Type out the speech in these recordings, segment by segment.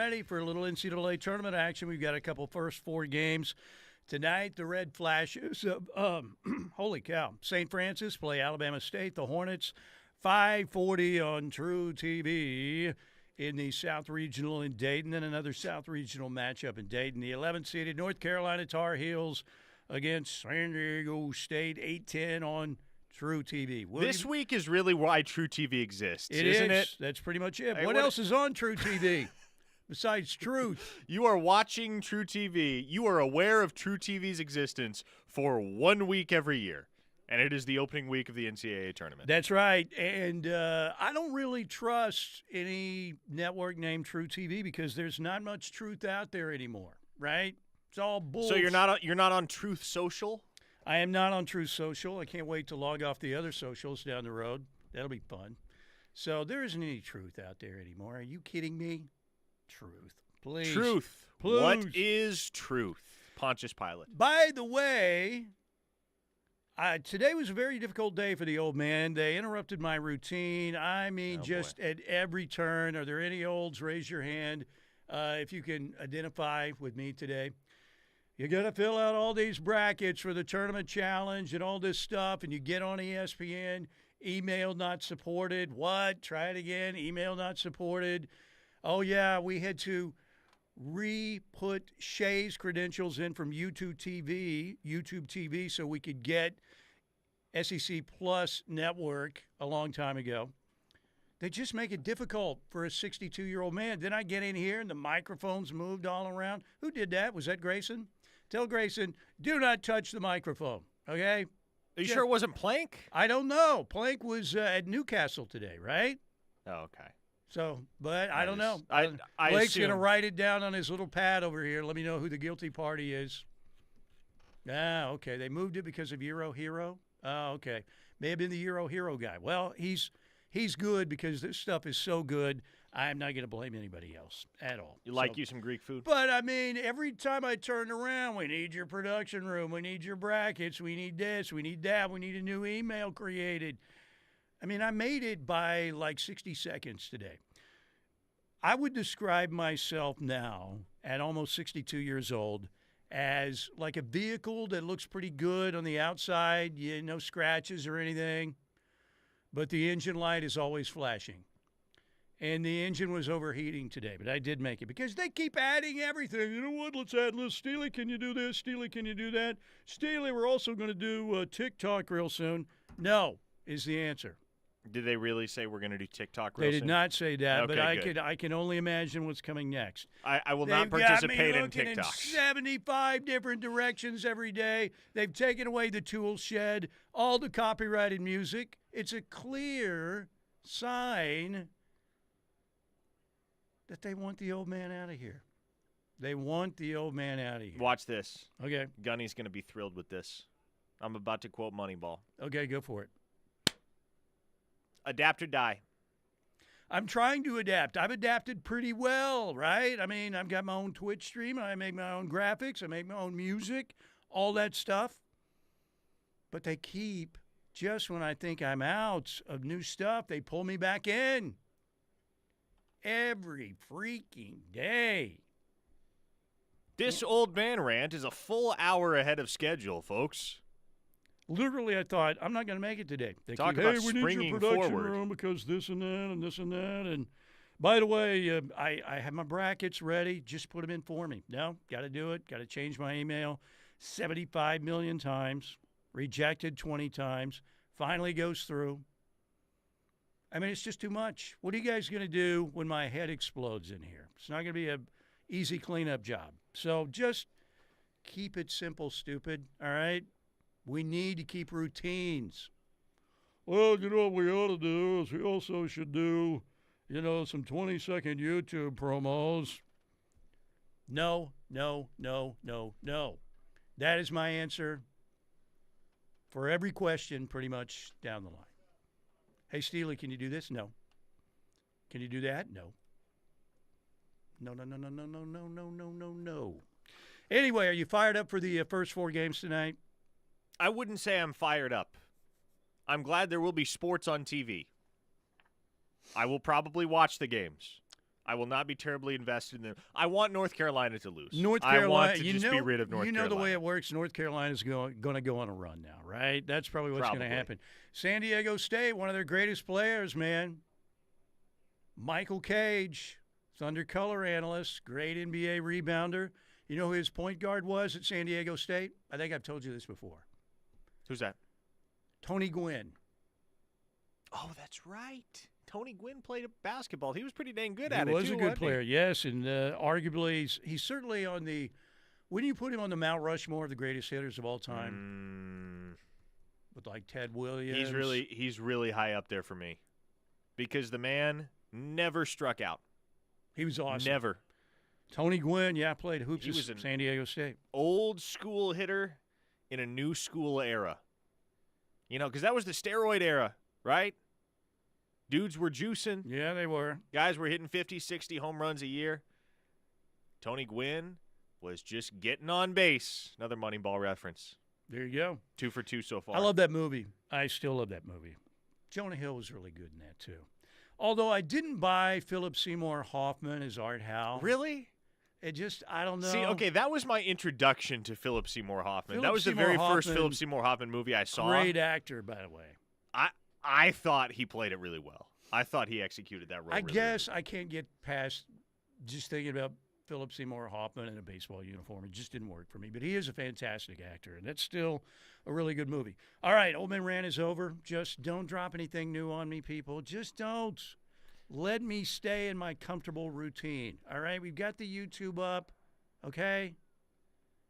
ready for a little NCAA tournament action. We've got a couple first four games. Tonight, the Red Flashes of, holy cow, St. Francis play Alabama State. The Hornets, 5:40 on True TV in the South Regional in Dayton. Then another South Regional matchup in Dayton. The 11th-seeded North Carolina Tar Heels against San Diego State, 8:10 on True TV. This week is really why True TV exists, isn't it? That's pretty much it. Hey, what else is on True TV besides Truth? You are watching True TV. You are aware of True TV's existence for 1 week every year, and it is the opening week of the NCAA tournament. That's right, and I don't really trust any network named True TV because there's not much truth out there anymore, right? It's all bullshit. So you're not on Truth Social? I am not on Truth Social. I can't wait to log off the other socials down the road. That'll be fun. So there isn't any truth out there anymore. Are you kidding me? Truth. Please. Truth. Please. What is truth? Pontius Pilate. By the way, today was a very difficult day for the old man. They interrupted my routine. I mean, at every turn. Are there any olds? Raise your hand if you can identify with me today. You got to fill out all these brackets for the tournament challenge and all this stuff, and you get on ESPN, email not supported. What? Try it again. Email not supported. Oh, yeah, we had to re-put Shay's credentials in from YouTube TV, so we could get SEC Plus Network a long time ago. They just make it difficult for a 62-year-old man. Then I get in here, and the microphones moved all around. Who did that? Was that Grayson? Tell Grayson, do not touch the microphone, okay? Are you sure it wasn't Plank? I don't know. Plank was at Newcastle today, right? Oh, okay. So, but I don't know. Blake's going to write it down on his little pad over here. Let me know who the guilty party is. Ah, okay. They moved it because of Euro Hero? Oh, okay. May have been the Euro Hero guy. Well, he's good because this stuff is so good. I'm not going to blame anybody else at all. You like some Greek food? But, I mean, every time I turn around, we need your production room. We need your brackets. We need this. We need that. We need a new email created. I mean, I made it by like 60 seconds today. I would describe myself now, at almost 62 years old, as like a vehicle that looks pretty good on the outside. No scratches or anything. But the engine light is always flashing. And the engine was overheating today, but I did make it because they keep adding everything. You know what? Let's add this. Steely, can you do this? Steely, can you do that? Steely, we're also going to do TikTok real soon. No is the answer. Did they really say we're going to do TikTok real soon? They did not say that, okay, but I can only imagine what's coming next. I will not participate in TikTok. In 75 different directions every day. They've taken away the tool shed, all the copyrighted music. It's a clear sign that they want the old man out of here. They want the old man out of here. Watch this. Okay. Gunny's going to be thrilled with this. I'm about to quote Moneyball. Okay, go for it. Adapt or die. I'm trying to adapt. I've adapted pretty well, right? I mean, I've got my own Twitch stream. I make my own graphics. I make my own music, all that stuff. But they keep, just when I think I'm out of new stuff, they pull me back in. Every freaking day. This old man rant is a full hour ahead of schedule, folks. Literally, I thought, I'm not going to make it today. They Talk keep, about hey, we need springing your production forward. room because this and that and this and that. And by the way, I have my brackets ready. Just put them in for me. No, got to do it. Got to change my email 75 million times. Rejected 20 times. Finally goes through. I mean, it's just too much. What are you guys going to do when my head explodes in here? It's not going to be an easy cleanup job. So just keep it simple, stupid, all right? We need to keep routines. Well, you know what we ought to do is we also should do, some 20-second YouTube promos. No. That is my answer for every question pretty much down the line. Hey, Steely, can you do this? No. Can you do that? No. No. Anyway, are you fired up for the first four games tonight? I wouldn't say I'm fired up. I'm glad there will be sports on TV. I will probably watch the games. I will not be terribly invested in them. I want North Carolina to lose. North Carolina, I want to just be rid of North Carolina. You know the way it works. North Carolina's going to go on a run now, right? That's probably what's going to happen. San Diego State, one of their greatest players, man. Michael Cage, Thunder color analyst, great NBA rebounder. You know who his point guard was at San Diego State? I think I've told you this before. Who's that? Tony Gwynn. Oh, that's right. Tony Gwynn played basketball. He was pretty dang good at it, He was a good player, yes, and arguably he's certainly on the – when you put him on the Mount Rushmore of the greatest hitters of all time? With like Ted Williams. He's really high up there for me because the man never struck out. He was awesome. Never. Tony Gwynn, played hoops at San Diego State. Old school hitter in a new school era. You know, because that was the steroid era, right? Dudes were juicing. Yeah, they were. Guys were hitting 50, 60 home runs a year. Tony Gwynn was just getting on base. Another Moneyball reference. There you go. 2 for 2 so far. I love that movie. I still love that movie. Jonah Hill was really good in that, too. Although I didn't buy Philip Seymour Hoffman as Art Howe. Really? It just, I don't know. See, okay, that was my introduction to Philip Seymour Hoffman. That was the very first Philip Seymour Hoffman movie I saw. Great actor, by the way. I thought he played it really well. I thought he executed that role I really guess well. I can't get past just thinking about Philip Seymour Hoffman in a baseball uniform. It just didn't work for me. But he is a fantastic actor, and that's still a really good movie. All right, Old Man Rant is over. Just don't drop anything new on me, people. Just don't. Let me stay in my comfortable routine. All right, we've got the YouTube up, okay?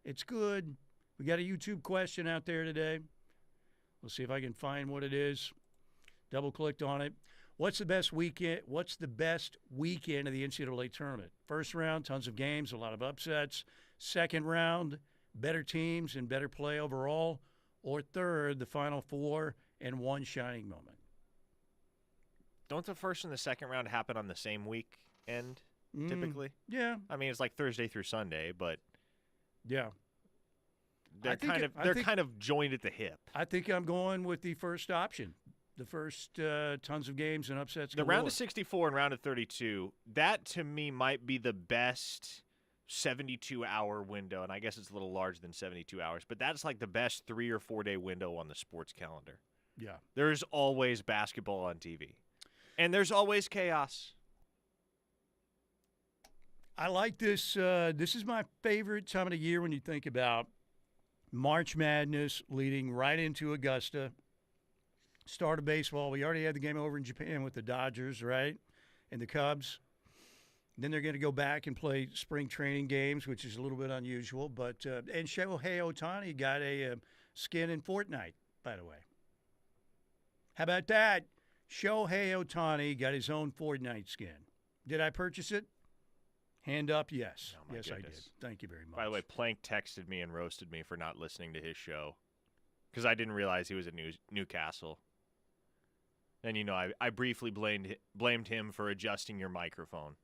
It's good. We got a YouTube question out there today. We'll see if I can find what it is. Double-clicked on it. What's the best weekend? What's the best weekend of the NCAA tournament? First round, tons of games, a lot of upsets. Second round, better teams and better play overall. Or third, the Final Four and one shining moment. Don't the first and the second round happen on the same weekend, typically? Yeah. I mean, it's like Thursday through Sunday, but yeah, they're kind of joined at the hip. I think I'm going with the first option. The first tons of games and upsets. The round of 64 and round of 32, that to me might be the best 72-hour window, and I guess it's a little larger than 72 hours, but that's like the best 3 or 4 day window on the sports calendar. Yeah. There's always basketball on TV, and there's always chaos. I like this. This is my favorite time of the year when you think about March Madness leading right into Augusta. Start of baseball. We already had the game over in Japan with the Dodgers, right? And the Cubs. Then they're going to go back and play spring training games, which is a little bit unusual. But and Shohei Ohtani got a skin in Fortnite, by the way. How about that? Shohei Ohtani got his own Fortnite skin. Did I purchase it? Hand up, yes. Oh, yes, goodness. I did. Thank you very much. By the way, Plank texted me and roasted me for not listening to his show because I didn't realize he was at Newcastle. And, you know, I briefly blamed him for adjusting your microphone.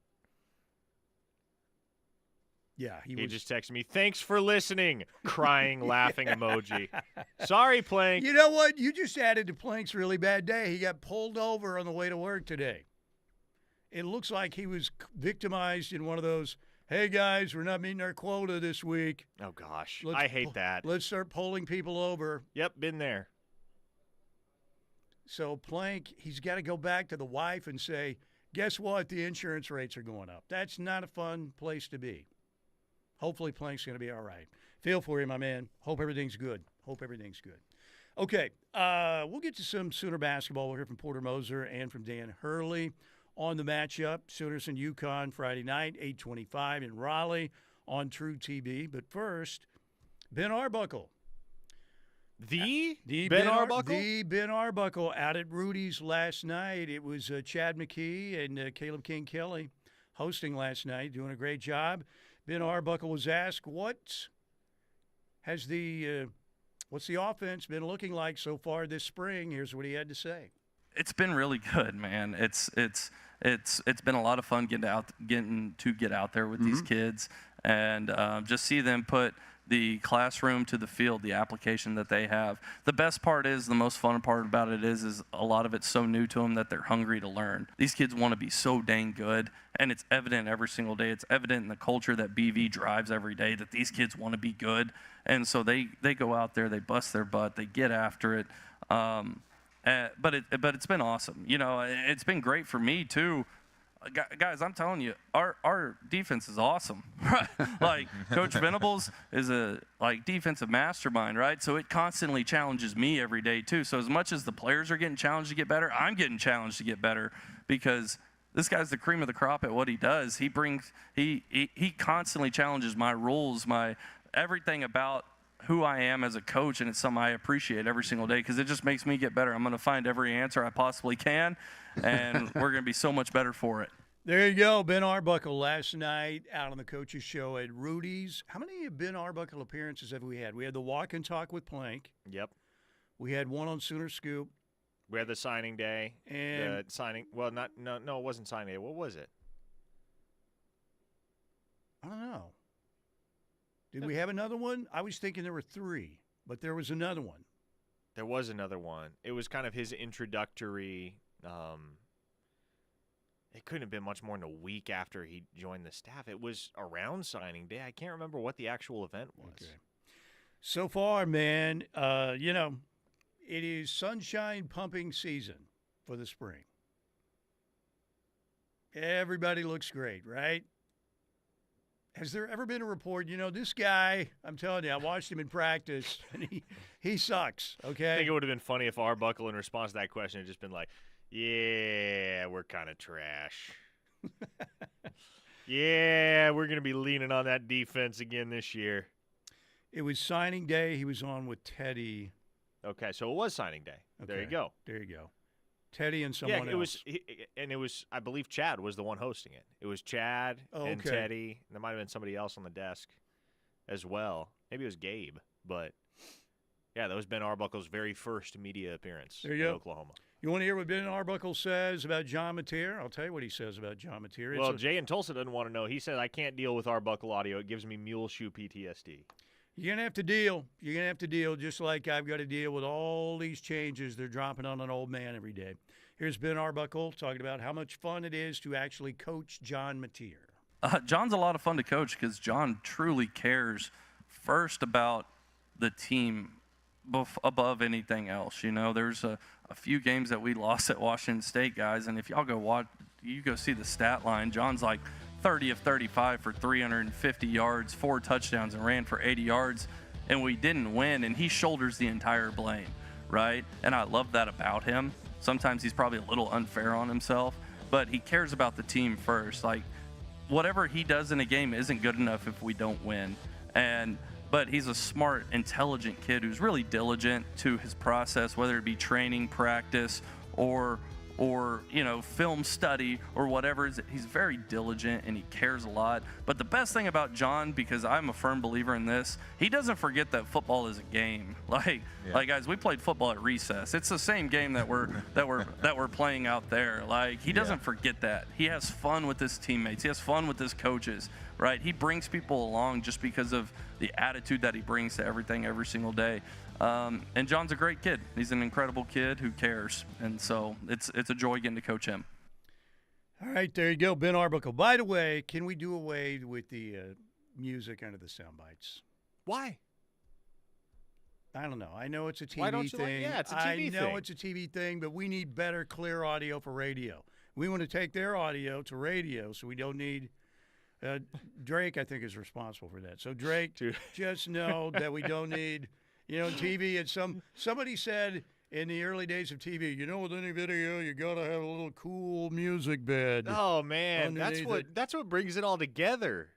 Yeah, he just texted me, "Thanks for listening," crying, laughing emoji. Sorry, Plank. You know what? You just added to Plank's really bad day. He got pulled over on the way to work today. It looks like he was victimized in one of those, hey, guys, we're not meeting our quota this week. Oh, gosh. I hate that. Let's start pulling people over. Yep, been there. So Plank, he's got to go back to the wife and say, guess what? The insurance rates are going up. That's not a fun place to be. Hopefully Plank's going to be all right. Feel for you, my man. Hope everything's good. Okay, we'll get to some Sooner basketball. We'll hear from Porter Moser and from Dan Hurley on the matchup. Sooners and Yukon Friday night, 8:25 in Raleigh on True TV. But first, Ben Arbuckle. The Ben Arbuckle? The Ben Arbuckle out at Rudy's last night. It was Chad McKee and Caleb King Kelly hosting last night, doing a great job. Ben Arbuckle was asked, what's the offense been looking like so far this spring? Here's what he had to say. It's been really good, man. It's been a lot of fun getting to get out there with these kids and just see them put the classroom to the field, the application that they have. The best part is, the most fun part about it is a lot of it's so new to them that they're hungry to learn. These kids want to be so dang good, and it's evident every single day. It's evident in the culture that BV drives every day that these kids want to be good, and so they go out there, they bust their butt, they get after it. But it's been awesome. You know, it's been great for me too. Guys, I'm telling you, our defense is awesome. Like, Coach Venables is a defensive mastermind, right? So it constantly challenges me every day too. So as much as the players are getting challenged to get better, I'm getting challenged to get better, because this guy's the cream of the crop at what he does. He constantly challenges my rules, my everything about who I am as a coach, and it's something I appreciate every single day because it just makes me get better. I'm going to find every answer I possibly can, and we're going to be so much better for it. There you go. Ben Arbuckle last night out on the coaches show at Rudy's. How many Ben Arbuckle appearances have we had? We had the walk and talk with Plank. Yep. We had one on Sooner Scoop. We had the signing day. And the signing. Well, no, it wasn't signing day. What was it? I don't know. Did we have another one? I was thinking there were 3, but there was another one. There was another one. It was kind of his introductory. It couldn't have been much more than a week after he joined the staff. It was around signing day. I can't remember what the actual event was. Okay. So far, man, you know, it is sunshine pumping season for the spring. Everybody looks great, right? Has there ever been a report, you know, this guy, I'm telling you, I watched him in practice, and he sucks, okay? I think it would have been funny if Arbuckle, in response to that question, had just been like, yeah, we're kind of trash. Yeah, we're going to be leaning on that defense again this year. It was signing day. He was on with Teddy. Okay, so it was signing day. Okay. There you go. There you go. Teddy and someone else. It was, I believe Chad was the one hosting it. It was Chad and Teddy. And there might have been somebody else on the desk as well. Maybe it was Gabe. But, yeah, that was Ben Arbuckle's very first media appearance in Oklahoma. You want to hear what Ben Arbuckle says about John Mateer? I'll tell you what he says about John Mateer. Well, Jay in Tulsa doesn't want to know. He said, I can't deal with Arbuckle audio. It gives me mule shoe PTSD. You're going to have to deal. You're going to have to deal just like I've got to deal with all these changes they're dropping on an old man every day. Here's Ben Arbuckle talking about how much fun it is to actually coach John Mateer. John's a lot of fun to coach because John truly cares first about the team above anything else. You know, there's a few games that we lost at Washington State, guys, and if y'all go watch, you go see the stat line, John's like 30 of 35 for 350 yards, 4 touchdowns, and ran for 80 yards, and we didn't win, and he shoulders the entire blame, right? And I love that about him. Sometimes he's probably a little unfair on himself, but he cares about the team first. Like, whatever he does in a game isn't good enough if we don't win. But he's a smart, intelligent kid who's really diligent to his process, whether it be training, practice, or you know, film study or whatever. He's very diligent and he cares a lot. But the best thing about John, because I'm a firm believer in this, he doesn't forget that football is a game. Like guys, we played football at recess. It's the same game that we're playing out there. Like, he doesn't forget that. He has fun with his teammates. He has fun with his coaches. Right? He brings people along just because of the attitude that he brings to everything every single day. And John's a great kid. He's an incredible kid who cares. And so it's a joy getting to coach him. All right, there you go, Ben Arbuckle. By the way, can we do away with the music under the sound bites? Why? I don't know. I know it's a TV Why don't you thing. Yeah, it's a TV thing. I know it's a TV thing, but we need better, clear audio for radio. We want to take their audio to radio, so we don't need Drake, I think, is responsible for that. So, Drake, just know that we don't need, you know, TV. And somebody said in the early days of TV, you know, with any video, you got to have a little cool music bed. Oh, man, that's what brings it all together,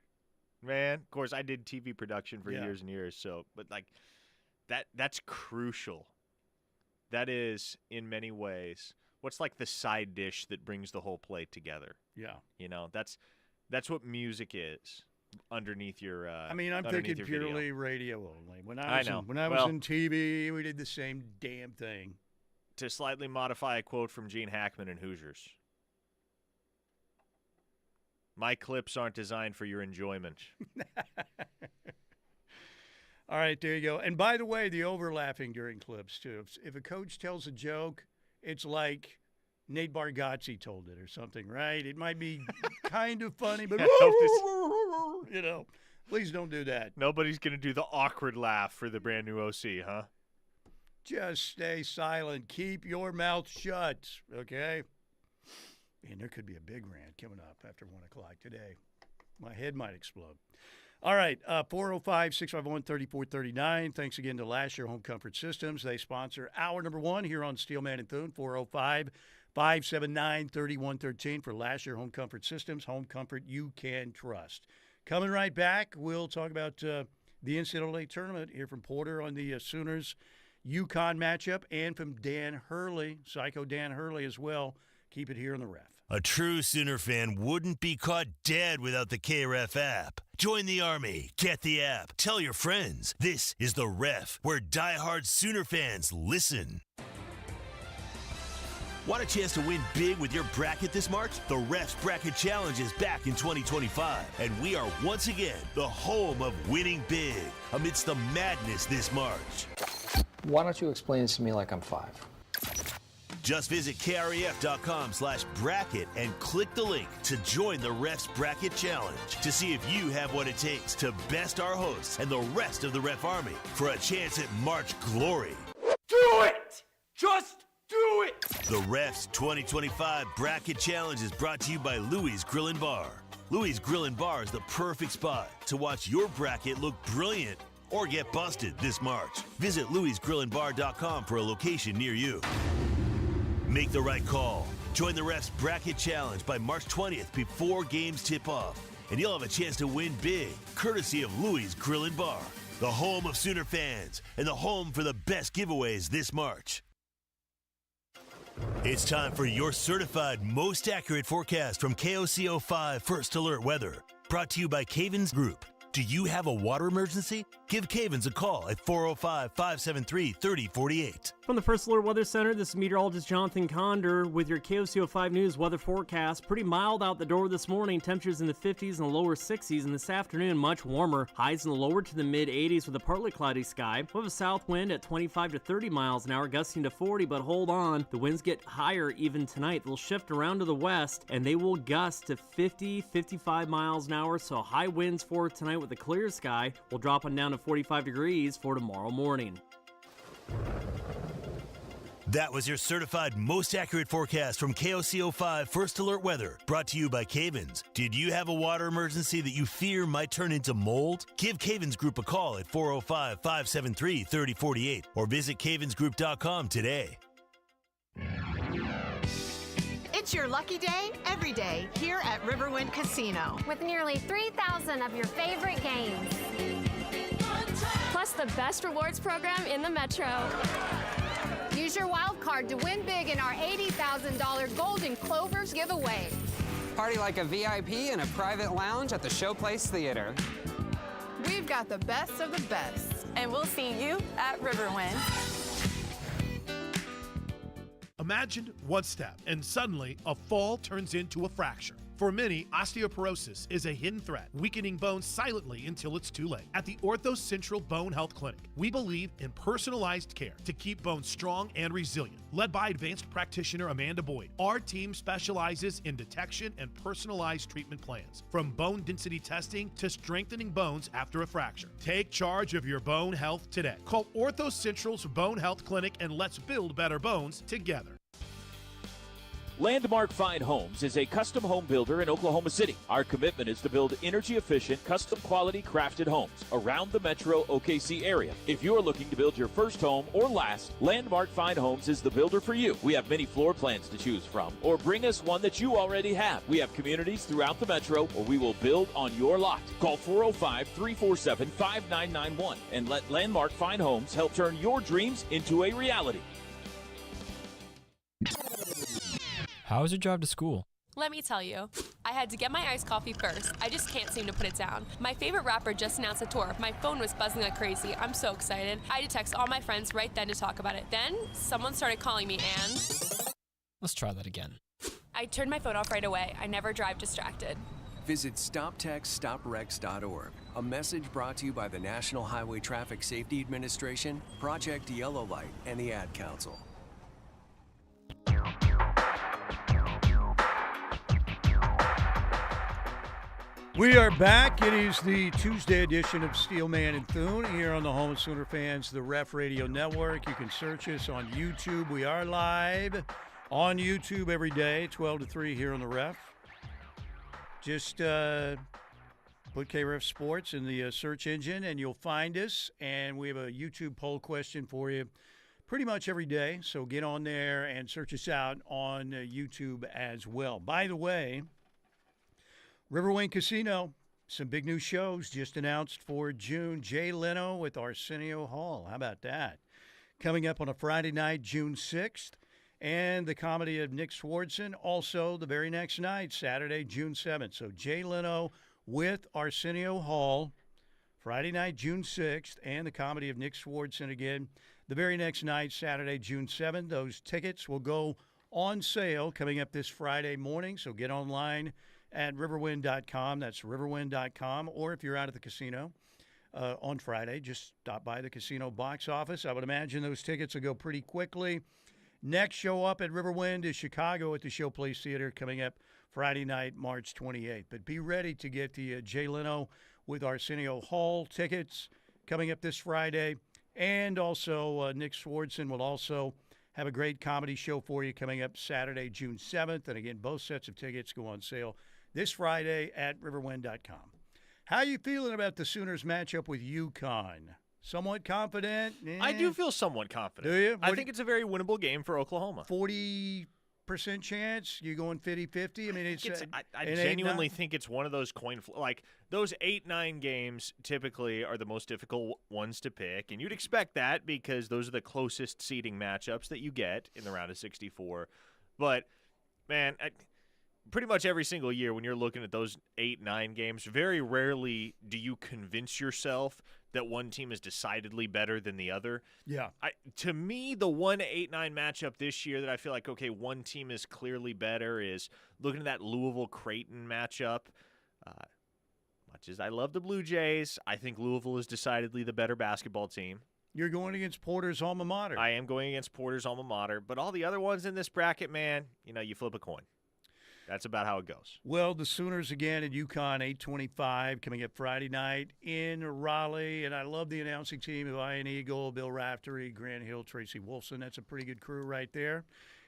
man. Of course, I did TV production for years and years, but like that's crucial. That is, in many ways, what's like the side dish that brings the whole plate together. Yeah. You know, that's what music is underneath your I mean, I'm thinking purely radio only. When I was well, in TV, we did the same damn thing. To slightly modify a quote from Gene Hackman in Hoosiers. My clips aren't designed for your enjoyment. All right, there you go. And by the way, the overlapping during clips, too. If a coach tells a joke, it's like Nate Bargatze told it or something, right? It might be kind of funny, but, please don't do that. Nobody's going to do the awkward laugh for the brand new OC, huh? Just stay silent. Keep your mouth shut, okay? And there could be a big rant coming up after 1 o'clock today. My head might explode. All right, 405-651-3439. Thanks again to Last Year Home Comfort Systems. They sponsor hour number 1 here on Steelman and Thune, 405-579-3113 for Last Year Home Comfort Systems, home comfort you can trust. Coming right back, we'll talk about the NCAA tournament, hear from Porter on the Sooners Yukon matchup, and from Dan Hurley, Psycho Dan Hurley as well. Keep it here in the Ref. A true Sooner fan wouldn't be caught dead without the KREF app. Join the Army. Get the app. Tell your friends. This is the Ref, where diehard Sooner fans listen. Want a chance to win big with your bracket this March? The Ref's Bracket Challenge is back in 2025, and we are once again the home of winning big amidst the madness this March. Why don't you explain this to me like I'm 5? Just visit kref.com/bracket and click the link to join the Ref's Bracket Challenge to see if you have what it takes to best our hosts and the rest of the Ref Army for a chance at March glory. Do it! Just do it! The Ref's 2025 Bracket Challenge is brought to you by Louie's Grill and Bar. Louie's Grill and Bar is the perfect spot to watch your bracket look brilliant or get busted this March. Visit louisgrillandbar.com for a location near you. Make the right call. Join the Ref's Bracket Challenge by March 20th before games tip off, and you'll have a chance to win big, courtesy of Louie's Grill and Bar, the home of Sooner fans and the home for the best giveaways this March. It's time for your certified most accurate forecast from KOCO5 First Alert Weather, brought to you by Cavens Group. Do you have a water emergency? Give Cavens a call at 405-573-3048. From the First Alert Weather Center, this is meteorologist Jonathan Condor with your KOCO5 News weather forecast. Pretty mild out the door this morning. Temperatures in the 50s and the lower 60s. And this afternoon, much warmer. Highs in the lower to the mid-80s with a partly cloudy sky. We'll have a south wind at 25 to 30 miles an hour, gusting to 40. But hold on, the winds get higher even tonight. They'll shift around to the west, and they will gust to 50, 55 miles an hour. So high winds for tonight with a clear sky. We'll drop on down to 45 degrees for tomorrow morning. That was your certified most accurate forecast from KOCO5 First Alert Weather, brought to you by Cavens. Did you have a water emergency that you fear might turn into mold? Give Cavens Group a call at 405-573-3048 or visit cavensgroup.com today. It's your lucky day every day here at Riverwind Casino. With nearly 3,000 of your favorite games. Plus the best rewards program in the Metro. Use your wild card to win big in our $80,000 Golden Clovers giveaway. Party like a VIP in a private lounge at the Showplace Theater. We've got the best of the best. And we'll see you at Riverwind. Imagine one step, and suddenly a fall turns into a fracture. For many, osteoporosis is a hidden threat, weakening bones silently until it's too late. At the Ortho Central Bone Health Clinic, we believe in personalized care to keep bones strong and resilient. Led by advanced practitioner Amanda Boyd, our team specializes in detection and personalized treatment plans, from bone density testing to strengthening bones after a fracture. Take charge of your bone health today. Call Ortho Central's Bone Health Clinic and let's build better bones together. Landmark Fine Homes is a custom home builder in Oklahoma City. Our commitment is to build energy-efficient, custom-quality crafted homes around the metro OKC area. If you are looking to build your first home or last, Landmark Fine Homes is the builder for you. We have many floor plans to choose from, or bring us one that you already have. We have communities throughout the metro, or we will build on your lot. Call 405-347-5991 and let Landmark Fine Homes help turn your dreams into a reality. How was your drive to school? Let me tell you, I had to get my iced coffee first. I just can't seem to put it down. My favorite rapper just announced a tour. My phone was buzzing like crazy. I'm so excited. I had to text all my friends right then to talk about it. Then, someone started calling me and... Let's try that again. I turned my phone off right away. I never drive distracted. Visit StopTextsStopWrecks.org. A message brought to you by the National Highway Traffic Safety Administration, Project Yellow Light, and the Ad Council. We are back. It is the Tuesday edition of Steelman and Thune here on the home of Sooner fans, the Ref Radio Network. You can search us on YouTube. We are live on YouTube every day, 12 to 3 here on the Ref. Just put KREF Sports in the search engine and you'll find us. And we have a YouTube poll question for you pretty much every day. So get on there and search us out on YouTube as well. By the way, Riverwind Casino, some big new shows just announced for June. Jay Leno with Arsenio Hall. How about that? Coming up on a Friday night, June 6th. And the comedy of Nick Swardson also the very next night, Saturday, June 7th. So Jay Leno with Arsenio Hall, Friday night, June 6th. And the comedy of Nick Swardson again, the very next night, Saturday, June 7th. Those tickets will go on sale coming up this Friday morning. So get online at riverwind.com. That's riverwind.com. Or if you're out at the casino on Friday, just stop by the casino box office. I would imagine those tickets will go pretty quickly. Next show up at Riverwind is Chicago at the Showplace Theater coming up Friday night, March 28th. But be ready to get the Jay Leno with Arsenio Hall tickets coming up this Friday. And also Nick Swardson will also have a great comedy show for you coming up Saturday, June 7th. And again, both sets of tickets go on sale this Friday at riverwind.com. How you feeling about the Sooners matchup with Yukon? Somewhat confident? I do feel somewhat confident. Do you? I think it's a very winnable game for Oklahoma. 40% chance? You going 50-50? I mean, I genuinely think it's one of those like those 8-9 games typically are the most difficult ones to pick, and you'd expect that because those are the closest seeding matchups that you get in the round of 64. But man, pretty much every single year when you're looking at those 8-9 games, very rarely do you convince yourself that one team is decidedly better than the other. Yeah. To me, the 1-8-9 matchup this year that I feel like, okay, one team is clearly better is looking at that Louisville-Creighton matchup. Much as I love the Blue Jays, I think Louisville is decidedly the better basketball team. You're going against Porter's alma mater. I am going against Porter's alma mater. But all the other ones in this bracket, man, you flip a coin. That's about how it goes. Well, the Sooners again at Yukon, 8:25, coming up Friday night in Raleigh. And I love the announcing team of Ian Eagle, Bill Raftery, Grant Hill, Tracy Wolfson. That's a pretty good crew right there.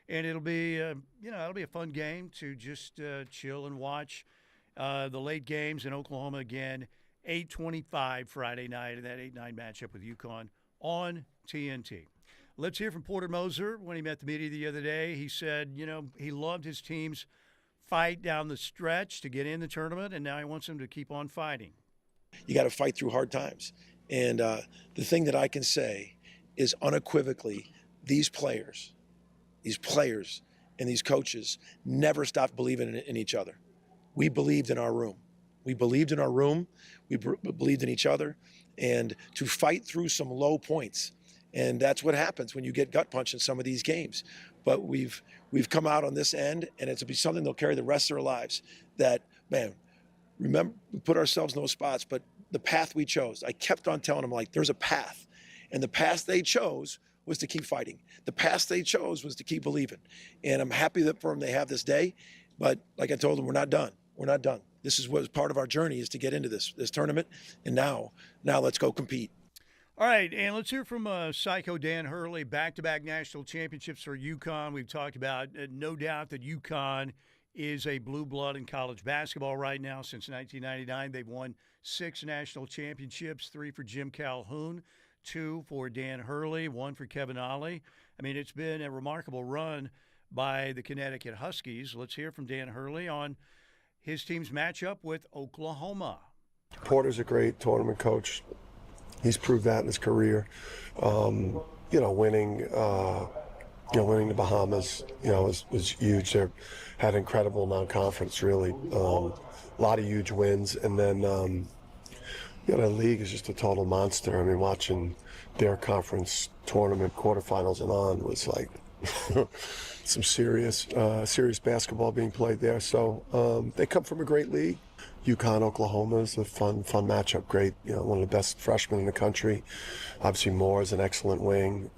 And it'll be, it'll be a fun game to just chill and watch the late games in Oklahoma again, 8:25 Friday night in that 8-9 matchup with Yukon on TNT. Let's hear from Porter Moser. When he met the media the other day, he said, he loved his team's fight down the stretch to get in the tournament, and now he wants them to keep on fighting. You got to fight through hard times. And the thing that I can say is unequivocally, these players and these coaches never stopped believing in each other. We believed in our room. We believed in our room. We believed in each other. And to fight through some low points, and that's what happens when you get gut punched in some of these games. But we've come out on this end, and it's to be something they'll carry the rest of their lives. That, man, remember, we put ourselves in those spots, but the path we chose, I kept on telling them, like, there's a path. And the path they chose was to keep fighting. The path they chose was to keep believing. And I'm happy that for them they have this day. But like I told them, we're not done. We're not done. This is what part of our journey is to get into this tournament. And now let's go compete. All right, and let's hear from Psycho Dan Hurley, back-to-back national championships for Yukon. We've talked about, no doubt, that Yukon is a blue blood in college basketball right now. Since 1999, they've won 6 national championships, 3 for Jim Calhoun, 2 for Dan Hurley, 1 for Kevin Ollie. I mean, it's been a remarkable run by the Connecticut Huskies. Let's hear from Dan Hurley on his team's matchup with Oklahoma. Porter's a great tournament coach. He's proved that in his career. Winning the Bahamas, was huge. They had incredible non-conference, really. A lot of huge wins. And then, the league is just a total monster. I mean, watching their conference tournament quarterfinals and on was like some serious basketball being played there. So they come from a great league. Yukon, Oklahoma is a fun matchup. Great, one of the best freshmen in the country. Obviously, Moore is an excellent wing.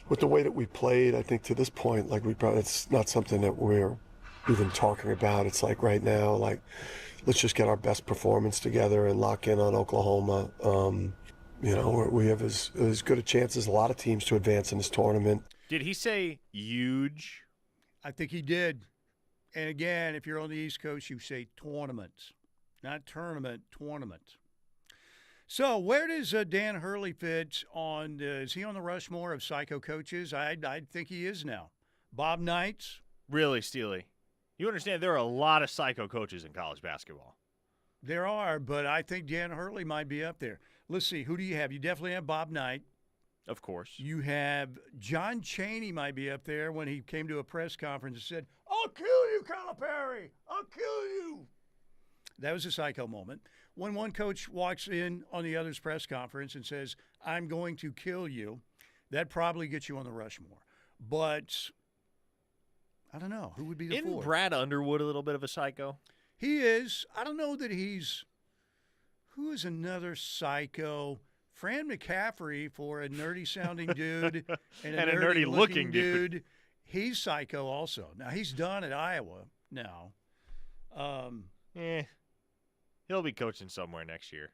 With the way that we played, I think to this point, it's not something that we're even talking about. It's like right now, let's just get our best performance together and lock in on Oklahoma. We have as good a chance as a lot of teams to advance in this tournament. Did he say huge? I think he did. And again, if you're on the East Coast, you say tournament. Not tournament, tournament. So where does Dan Hurley fit on is he on the Rushmore of psycho coaches? I think he is now. Bob Knight? Really, Steely? You understand there are a lot of psycho coaches in college basketball. There are, but I think Dan Hurley might be up there. Let's see. Who do you have? You definitely have Bob Knight. Of course. You have John Chaney might be up there when he came to a press conference and said, "I'll kill you, Calipari. I'll kill you." That was a psycho moment. When one coach walks in on the other's press conference and says, "I'm going to kill you," that probably gets you on the Rushmore. But I don't know. Who would be the Isn't fourth? Brad Underwood a little bit of a psycho? He is. I don't know that he's – who is another psycho? Fran McCaffrey for a nerdy-sounding dude and a nerdy-looking dude. He's psycho also. Now, he's done at Iowa now. He'll be coaching somewhere next year.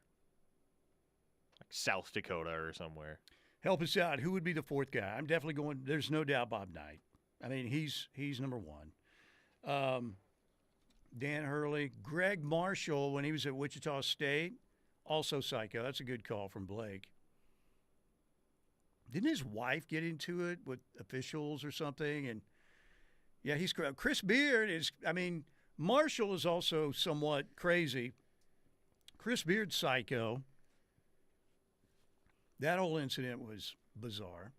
Like South Dakota or somewhere. Help us out. Who would be the fourth guy? I'm definitely going – there's no doubt Bob Knight. I mean, he's number one. Dan Hurley. Greg Marshall, when he was at Wichita State, also psycho. That's a good call from Blake. Didn't his wife get into it with officials or something? And, yeah, he's – Chris Beard is – I mean, Marshall is also somewhat crazy. Chris Beard's psycho. That whole incident was bizarre.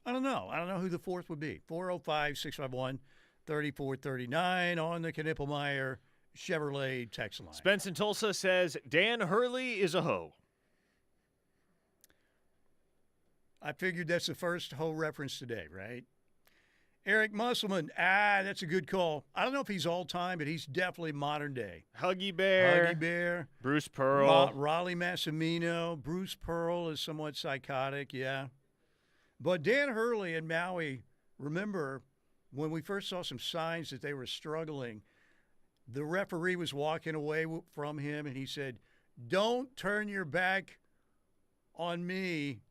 I don't know. I don't know who the fourth would be. 405-651-3439 on the Knippelmeyer Chevrolet text line. Spence in Tulsa says, Dan Hurley is a hoe. I figured that's the first hoe reference today, right? Eric Musselman, that's a good call. I don't know if he's all-time, but he's definitely modern day. Huggy Bear. Bruce Pearl. Raleigh Massimino. Bruce Pearl is somewhat psychotic, yeah. But Dan Hurley and Maui, remember, when we first saw some signs that they were struggling, the referee was walking away from him, and he said, "Don't turn your back on me.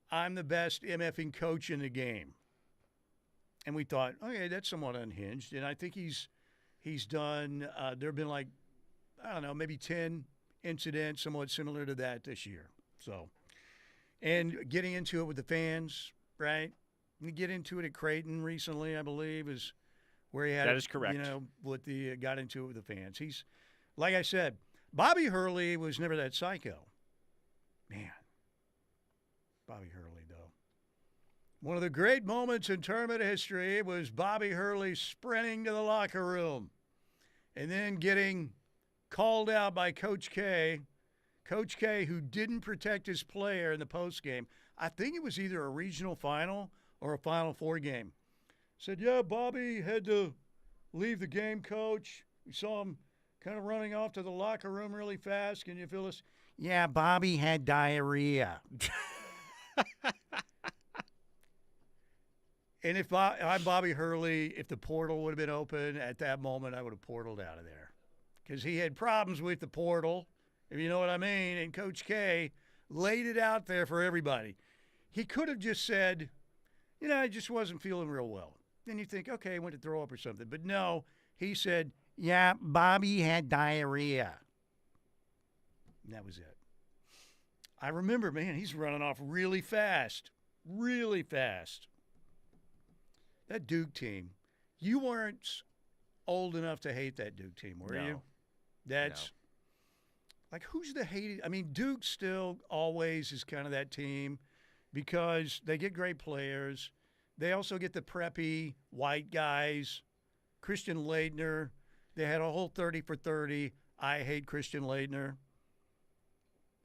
I'm the best MFing coach in the game." And we thought, okay, that's somewhat unhinged. And I think he's done, there have been like, I don't know, maybe 10 incidents somewhat similar to that this year. So, and getting into it with the fans, right? You get into it at Creighton recently, I believe, is where he had that is correct. Got into it with the fans. He's, like I said, Bobby Hurley was never that psycho. Man. Bobby Hurley, though. One of the great moments in tournament history was Bobby Hurley sprinting to the locker room and then getting called out by Coach K. Coach K, who didn't protect his player in the postgame. I think it was either a regional final or a Final Four game. Said, yeah, Bobby had to leave the game, Coach. We saw him kind of running off to the locker room really fast. Can you feel this? Yeah, Bobby had diarrhea. And if I'm Bobby Hurley, if the portal would have been open at that moment, I would have portaled out of there. Because he had problems with the portal, if you know what I mean. And Coach K laid it out there for everybody. He could have just said, I just wasn't feeling real well. Then you think, okay, he went to throw up or something. But no, he said, yeah, Bobby had diarrhea. And that was it. I remember, man, he's running off really fast. Really fast. That Duke team, you weren't old enough to hate that Duke team, were you? That's like, who's the hated? I mean, Duke still always is kind of that team because they get great players. They also get the preppy white guys. Christian Laettner, they had a whole 30 for 30. I hate Christian Laettner,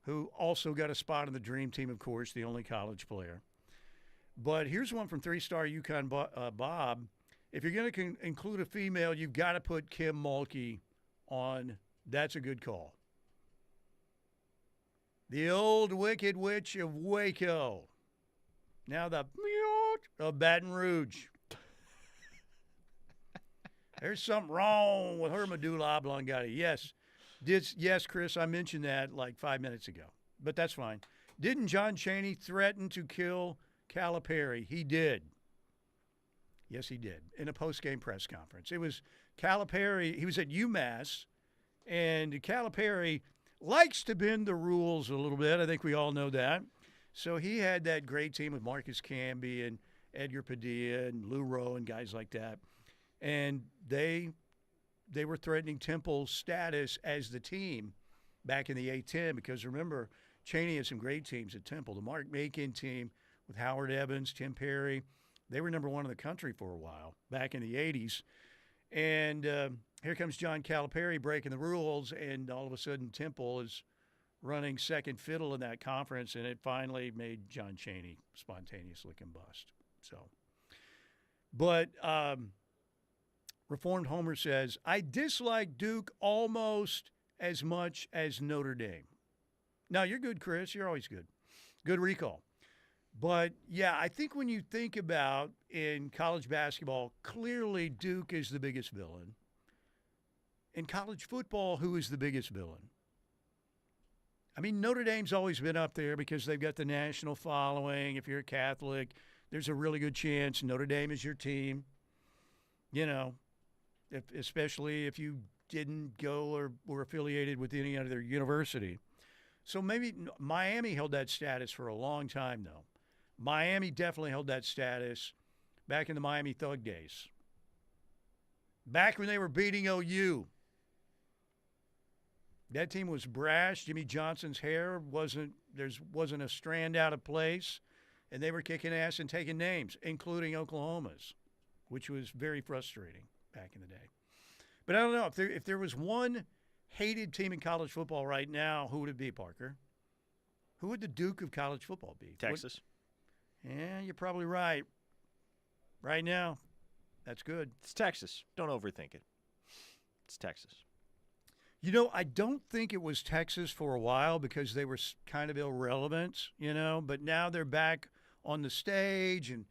who also got a spot on the Dream Team, of course, the only college player. But here's one from three-star Yukon Bob. if you're going to include a female, you've got to put Kim Mulkey on. That's a good call. The old Wicked Witch of Waco. Now the of Baton Rouge. There's something wrong with her medulla oblongata. Yes. Yes, Chris, I mentioned that like 5 minutes ago. But that's fine. Didn't John Chaney threaten to kill Calipari? He did. Yes, he did. In a post-game press conference. It was Calipari. He was at UMass, and Calipari likes to bend the rules a little bit. I think we all know that. So he had that great team with Marcus Camby and Edgar Padilla and Lou Rowe and guys like that. And they were threatening Temple's status as the team back in the A-10 because, remember, Chaney had some great teams at Temple. The Mark Macon team with Howard Evans, Tim Perry, they were number one in the country for a while back in the 80s. And here comes John Calipari breaking the rules, and all of a sudden Temple is running second fiddle in that conference, and it finally made John Chaney spontaneously combust. So, but Reformed Homer says, I dislike Duke almost as much as Notre Dame. Now, you're good, Chris. You're always good. Good recall. But, yeah, I think when you think about in college basketball, clearly Duke is the biggest villain. In college football, who is the biggest villain? I mean, Notre Dame's always been up there because they've got the national following. If you're a Catholic, there's a really good chance Notre Dame is your team. You know, especially if you didn't go or were affiliated with any other university. So maybe Miami held that status for a long time, though. Miami definitely held that status back in the Miami Thug days. Back when they were beating OU. That team was brash. Jimmy Johnson's hair wasn't a strand out of place. And they were kicking ass and taking names, including Oklahoma's, which was very frustrating back in the day. But I don't know. If there was one hated team in college football right now, who would it be, Parker? Who would the Duke of college football be? Texas. Yeah, you're probably right. Right now, that's good. It's Texas. Don't overthink it. It's Texas. You know, I don't think it was Texas for a while because they were kind of irrelevant, you know, but now they're back on the stage and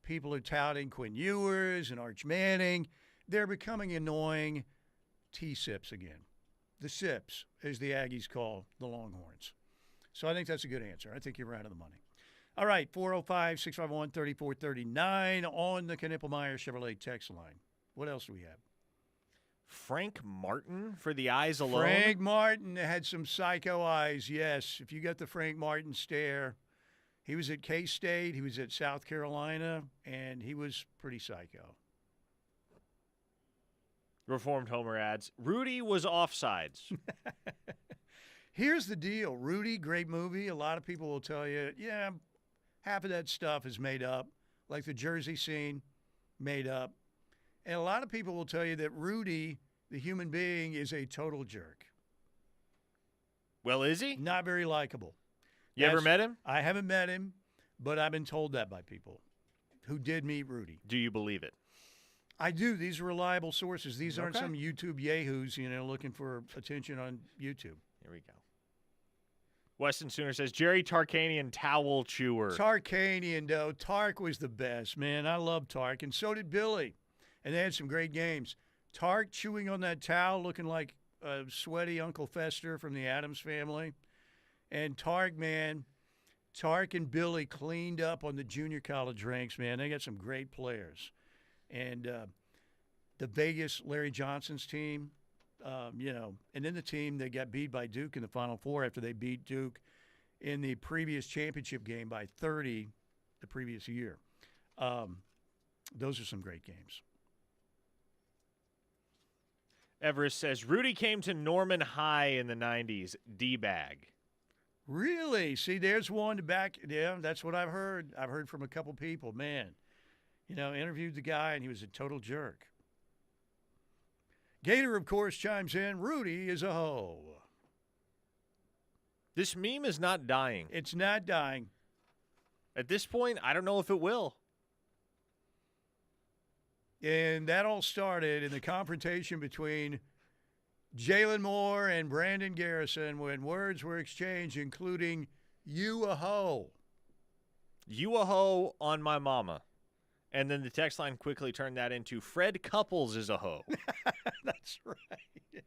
people are touting Quinn Ewers and Arch Manning. They're becoming annoying T-Sips again. The Sips, as the Aggies call the Longhorns. So I think that's a good answer. I think you're right on the money. All right, 405-651-3439 on the Knippelmeyer Chevrolet text line. What else do we have? Frank Martin for the eyes alone? Frank Martin had some psycho eyes, yes. If you got the Frank Martin stare, he was at K-State, he was at South Carolina, and he was pretty psycho. Reformed Homer adds, Rudy was offsides. Here's the deal. Rudy, great movie. A lot of people will tell you, yeah, half of that stuff is made up, like the Jersey scene, made up. And a lot of people will tell you that Rudy, the human being, is a total jerk. Well, is he? Not very likable. You ever met him? I haven't met him, but I've been told that by people who did meet Rudy. Do you believe it? I do. These are reliable sources. These aren't Okay. some YouTube yahoos, you know, looking for attention on YouTube. Here we go. Weston Sooner says, Jerry Tarkanian towel chewer. Tarkanian, though. Tark was the best, man. I love Tark, and so did Billy. And they had some great games. Tark chewing on that towel, looking like a sweaty Uncle Fester from the Addams Family. And Tark, man, Tark and Billy cleaned up on the junior college ranks, man. They got some great players. And the Vegas Larry Johnson's team, you know, and then the team that got beat by Duke in the Final Four after they beat Duke in the previous championship game by 30 the previous year. Those are some great games. Everest says, Rudy came to Norman High in the 90s. D-bag. Really? See, there's one to back. Yeah, that's what I've heard. I've heard from a couple people. Man, you know, interviewed the guy, and he was a total jerk. Gator, of course, chimes in. Rudy is a hoe. This meme is not dying. It's not dying. At this point, I don't know if it will. And that all started in the confrontation between Jalen Moore and Brandon Garrison when words were exchanged, including "you a hoe." You a hoe on my mama. And then the text line quickly turned that into Fred Couples is a hoe. That's right.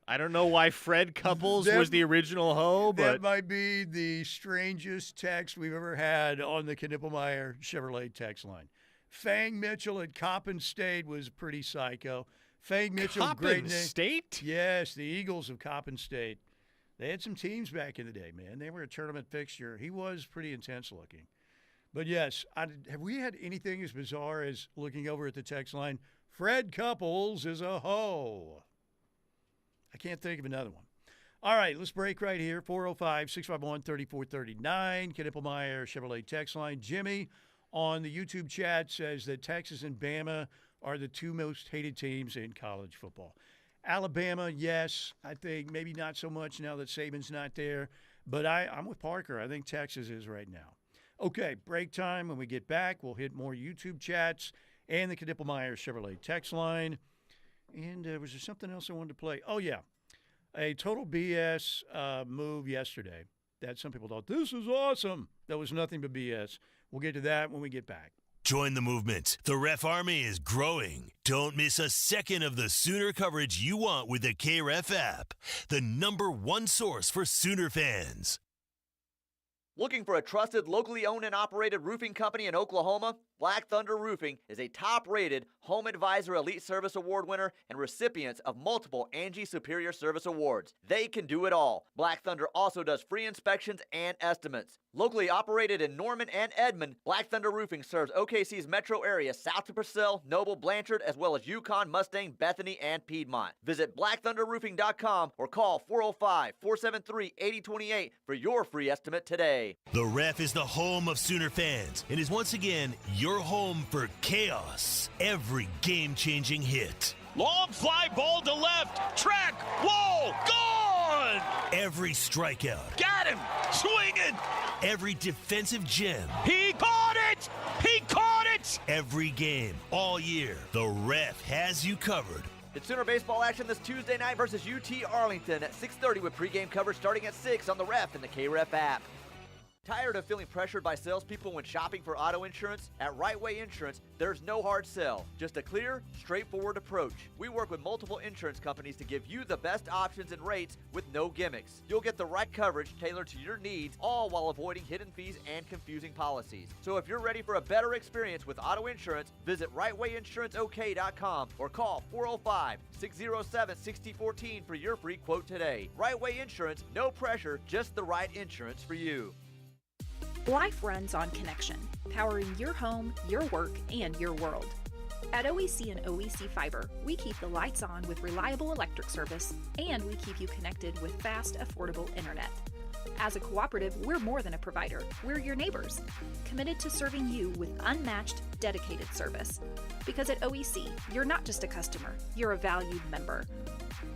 I don't know why Fred Couples was the original hoe, but that might be the strangest text we've ever had on the Knippelmeyer Chevrolet text line. Fang Mitchell at Coppin State was pretty psycho. Fang Mitchell, great name. Coppin State? Yes, the Eagles of Coppin State. They had some teams back in the day, man. They were a tournament fixture. He was pretty intense looking. But, yes, have we had anything as bizarre as looking over at the text line, Fred Couples is a hoe? I can't think of another one. All right, let's break right here. 405-651-3439, Knippelmeyer Chevrolet text line. Jimmy on the YouTube chat says that Texas and Bama are the two most hated teams in college football. Alabama, yes. I think maybe not so much now that Saban's not there. But I'm with Parker. I think Texas is right now. Okay, break time. When we get back, we'll hit more YouTube chats and the Knippelmeyer Chevrolet text line. And was there something else I wanted to play? Oh, yeah. A total BS move yesterday that some people thought, this is awesome. That was nothing but BS. We'll get to that when we get back. Join the movement. The Ref Army is growing. Don't miss a second of the Sooner coverage you want with the KREF app, the #1 source for Sooner fans. Looking for a trusted, locally owned and operated roofing company in Oklahoma? Black Thunder Roofing is a top-rated Home Advisor Elite Service Award winner and recipients of multiple Angie Superior Service Awards. They can do it all. Black Thunder also does free inspections and estimates. Locally operated in Norman and Edmond, Black Thunder Roofing serves OKC's metro area south to Purcell, Noble, Blanchard, as well as Yukon, Mustang, Bethany, and Piedmont. Visit blackthunderroofing.com or call 405-473-8028 for your free estimate today. The Ref is the home of Sooner fans and is once again your home for chaos. Every game-changing hit. Long fly ball to left. Track. Whoa. Gone. Every strikeout. Got him. Swinging. Every defensive gem. He caught it. He caught it. Every game, all year, the Ref has you covered. It's Sooner baseball action this Tuesday night versus UT Arlington at 6:30 with pregame coverage starting at 6 on the Ref and the KREF app. Tired of feeling pressured by salespeople when shopping for auto insurance? At Right Way Insurance, there's no hard sell, just a clear, straightforward approach. We work with multiple insurance companies to give you the best options and rates with no gimmicks. You'll get the right coverage tailored to your needs, all while avoiding hidden fees and confusing policies. So if you're ready for a better experience with auto insurance, visit rightwayinsuranceok.com or call 405-607-6014 for your free quote today. Right Way Insurance, no pressure, just the right insurance for you. Life runs on connection, powering your home, your work, and your world. At OEC and OEC Fiber, we keep the lights on with reliable electric service, and we keep you connected with fast, affordable internet. As a cooperative, we're more than a provider. We're your neighbors, committed to serving you with unmatched, dedicated service. Because at OEC, you're not just a customer, you're a valued member.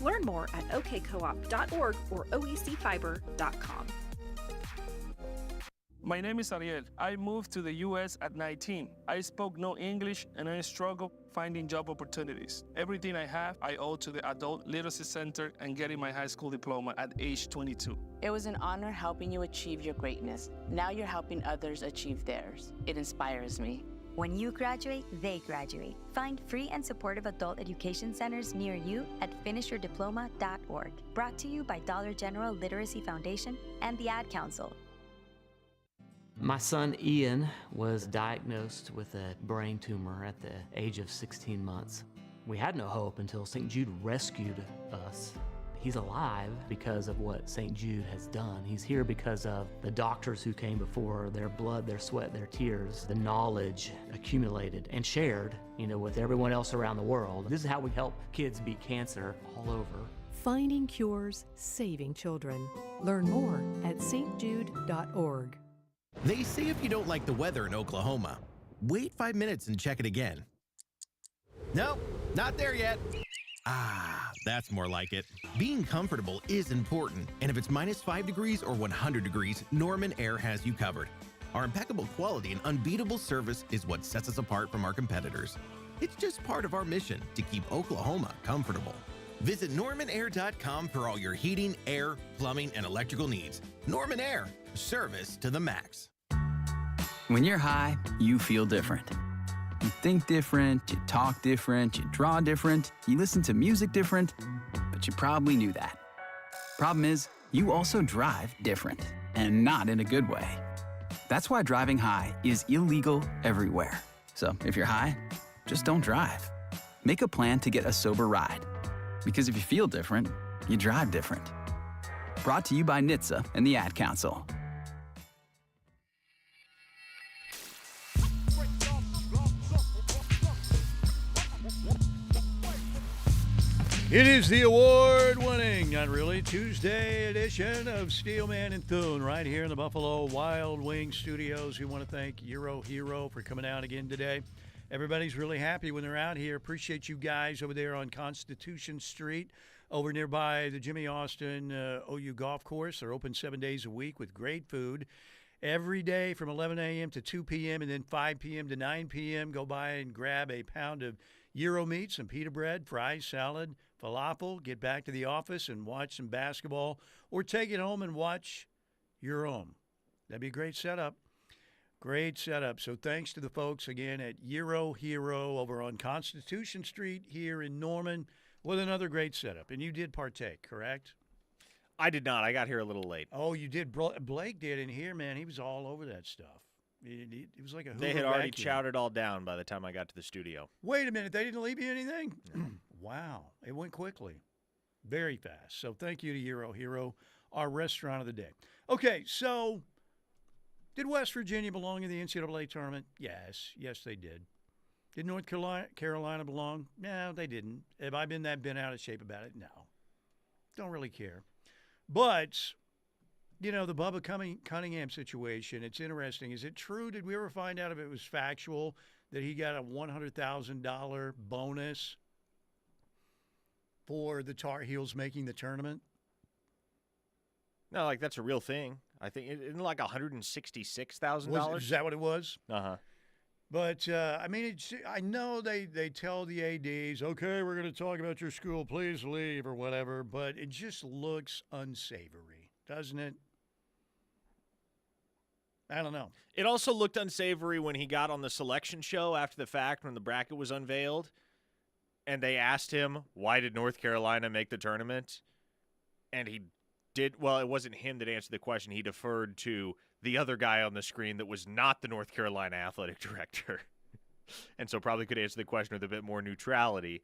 Learn more at okcoop.org or oecfiber.com. My name is Ariel. I moved to the U.S. at 19. I spoke no English and I struggled finding job opportunities. Everything I have, I owe to the Adult Literacy Center and getting my high school diploma at age 22. It was an honor helping you achieve your greatness. Now you're helping others achieve theirs. It inspires me. When you graduate, they graduate. Find free and supportive adult education centers near you at finishyourdiploma.org. Brought to you by Dollar General Literacy Foundation and the Ad Council. My son Ian was diagnosed with a brain tumor at the age of 16 months. We had no hope until St. Jude rescued us. He's alive because of what St. Jude has done. He's here because of the doctors who came before, their blood, their sweat, their tears, the knowledge accumulated and shared, with everyone else around the world. This is how we help kids beat cancer all over. Finding cures, saving children. Learn more at stjude.org. They say if you don't like the weather in Oklahoma, wait 5 minutes and check it again. Nope, not there yet. Ah, that's more like it. Being comfortable is important, and if it's -5 degrees or 100 degrees, Norman Air has you covered. Our impeccable quality and unbeatable service is what sets us apart from our competitors. It's just part of our mission to keep Oklahoma comfortable. Visit normanair.com for all your heating, air, plumbing, and electrical needs. Norman Air, service to the max. When you're high, you feel different. You think different, you talk different, you draw different, you listen to music different, but you probably knew that. Problem is, you also drive different, and not in a good way. That's why driving high is illegal everywhere. So if you're high, just don't drive. Make a plan to get a sober ride. Because if you feel different, you drive different. Brought to you by NHTSA and the Ad Council. It is the award-winning, not really, Tuesday edition of Steelman and Thune right here in the Buffalo Wild Wings studios. We want to thank Euro Hero for coming out again today. Everybody's really happy when they're out here. Appreciate you guys over there on Constitution Street over nearby the Jimmy Austin OU Golf Course. They're open 7 days a week with great food. Every day from 11 a.m. to 2 p.m. and then 5 p.m. to 9 p.m. Go by and grab a pound of Euro meat, some pita bread, fries, salad, falafel, get back to the office and watch some basketball, or take it home and watch your own. That'd be a great setup. Great setup. So thanks to the folks again at Euro Hero over on Constitution Street here in Norman with another great setup. And you did partake, correct? I did not. I got here a little late. Oh, you did. Blake did in here, man. He was all over that stuff. It was like a Hoover They had already vacuum. chowed it all down by the time I got to the studio. Wait a minute. They didn't leave you anything? Wow. It went quickly. Very fast. So thank you to Euro Hero, our restaurant of the day. Okay, so did West Virginia belong in the NCAA tournament? Yes. Yes, they did. Did North Carolina belong? No, they didn't. Have I been that bent out of shape about it? No. Don't really care. But, you know, the Bubba Cunningham situation, it's interesting. Is it true? Did we ever find out if it was factual that he got a $100,000 bonus for the Tar Heels making the tournament? No, like that's a real thing. I think isn't it like $166,000. Is that what it was? Uh-huh. But, I mean, I know they tell the ADs, okay, we're going to talk about your school, please leave or whatever, but it just looks unsavory, doesn't it? I don't know. It also looked unsavory when he got on the selection show after the fact when the bracket was unveiled, and they asked him, why did North Carolina make the tournament? And he did, well, it wasn't him that answered the question. He deferred to the other guy on the screen that was not the North Carolina athletic director, and so probably could answer the question with a bit more neutrality.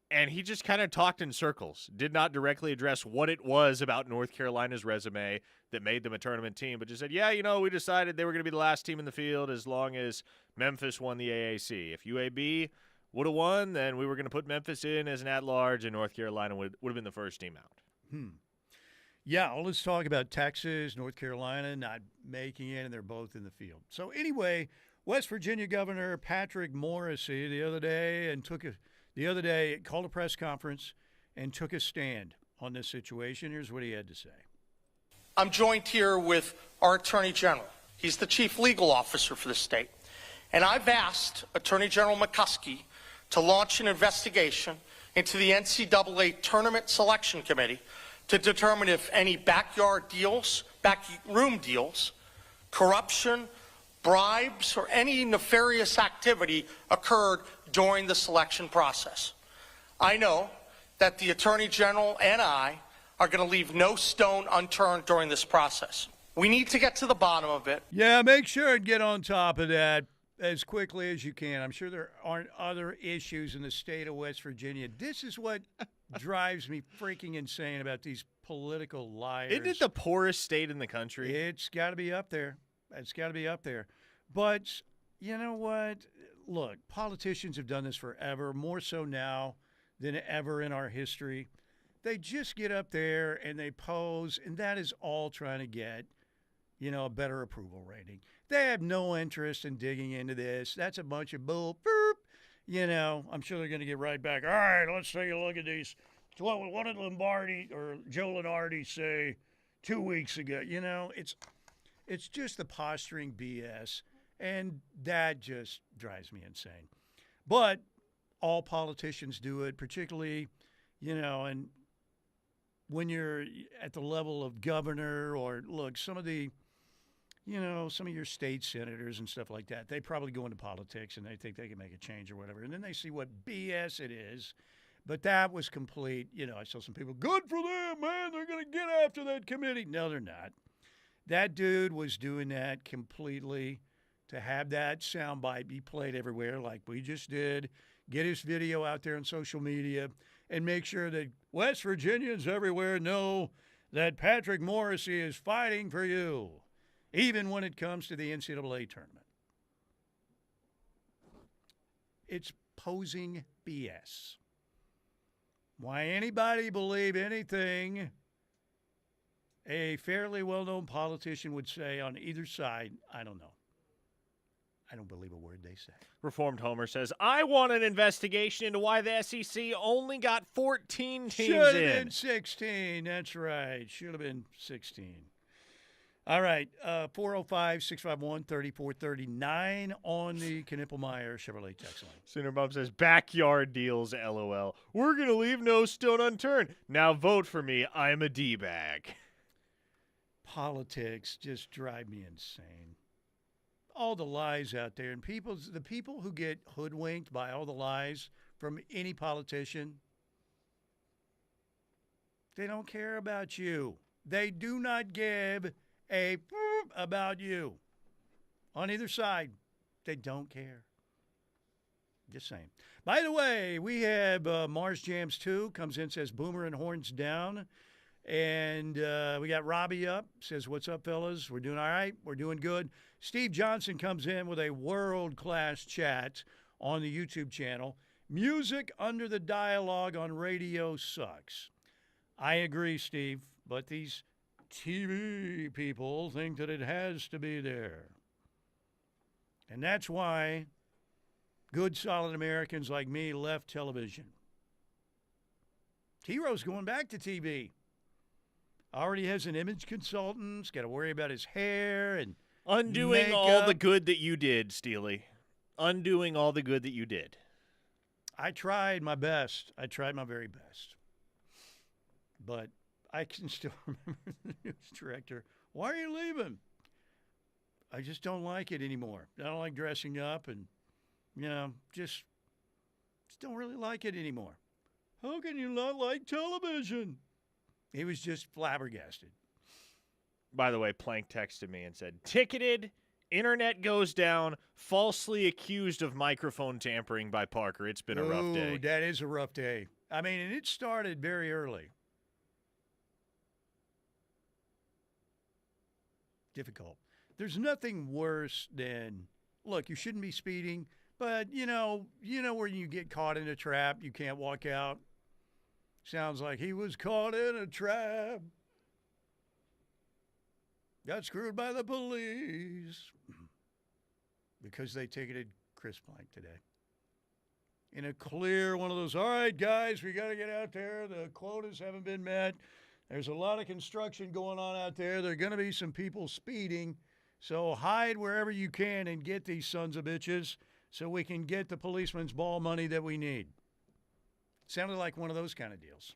And he just kind of talked in circles, did not directly address what it was about North Carolina's resume that made them a tournament team, but just said, yeah, you know, we decided they were going to be the last team in the field as long as Memphis won the AAC. If UAB would have won, then we were going to put Memphis in as an at-large, and North Carolina would have been the first team out. Yeah, well, let's talk about Texas, North Carolina not making it, and they're both in the field. So anyway, West Virginia Governor Patrick Morrisey the other day called a press conference and took a stand on this situation. Here's what he had to say. I'm joined here with our Attorney General. He's the chief legal officer for the state. And I've asked Attorney General McCuskey to launch an investigation into the NCAA Tournament Selection Committee to determine if any backroom deals, corruption, bribes, or any nefarious activity occurred during the selection process. I know that the Attorney General and I are going to leave no stone unturned during this process. We need to get to the bottom of it. Yeah, make sure and get on top of that as quickly as you can. I'm sure there aren't other issues in the state of West Virginia. This is what drives me freaking insane about these political liars. Isn't it the poorest state in the country? It's got to be up there. It's got to be up there. But you know what? Look, politicians have done this forever, more so now than ever in our history. They just get up there and they pose, and that is all trying to get, you know, a better approval rating. They have no interest in digging into this. That's a bunch of bull. Boop. You know, I'm sure they're going to get right back. All right, let's take a look at these. What did Lombardi or Joe Lenardi say 2 weeks ago? You know, it's just the posturing BS, and that just drives me insane. But all politicians do it, particularly, and when you're at the level of governor or, look, some of your state senators and stuff like that, they probably go into politics and they think they can make a change or whatever. And then they see what BS it is. But that was complete. I saw some people, good for them, man. They're going to get after that committee. No, they're not. That dude was doing that completely to have that soundbite be played everywhere like we just did, get his video out there on social media, and make sure that West Virginians everywhere know that Patrick Morrissey is fighting for you, even when it comes to the NCAA tournament. It's posing BS. Why anybody believe anything a fairly well-known politician would say on either side, I don't know. I don't believe a word they say. Reformed Homer says, I want an investigation into why the SEC only got 14 teams Should have in. been 16. That's right. Should have been 16. All right. 405-651-3439 on the Knippelmeyer Chevrolet text line. Sooner Bump says, backyard deals, LOL. We're going to leave no stone unturned. Now vote for me. I'm a D-bag. Politics just drive me insane. All the lies out there, and the people who get hoodwinked by all the lies from any politician, they don't care about you. They do not give a about you. On either side, they don't care. Just saying. By the way, we have Mars Jams 2 comes in, says Boomer and Horns down. And we got Robbie up, says, what's up, fellas? We're doing all right. We're doing good. Steve Johnson comes in with a world-class chat on the YouTube channel. Music under the dialogue on radio sucks. I agree, Steve, but these TV people think that it has to be there. And that's why good, solid Americans like me left television. T-Ro's going back to TV. Already has an image consultant. He's got to worry about his hair and undoing makeup. all the good that you did, Steely. Undoing all the good that you did. I tried my best. I tried my very best. But I can still remember the news director. Why are you leaving? I just don't like it anymore. I don't like dressing up and, just don't really like it anymore. How can you not like television? He was just flabbergasted. By the way, Plank texted me and said, ticketed, internet goes down, falsely accused of microphone tampering by Parker. It's been a rough day. That is a rough day. I mean, and it started very early. Difficult. There's nothing worse than, look, you shouldn't be speeding, but, where you get caught in a trap, you can't walk out. Sounds like he was caught in a trap. Got screwed by the police. Because they ticketed Chris Plank today. In a clear one of those, all right, guys, we got to get out there. The quotas haven't been met. There's a lot of construction going on out there. There are going to be some people speeding. So hide wherever you can and get these sons of bitches so we can get the policeman's ball money that we need. Sounded like one of those kind of deals.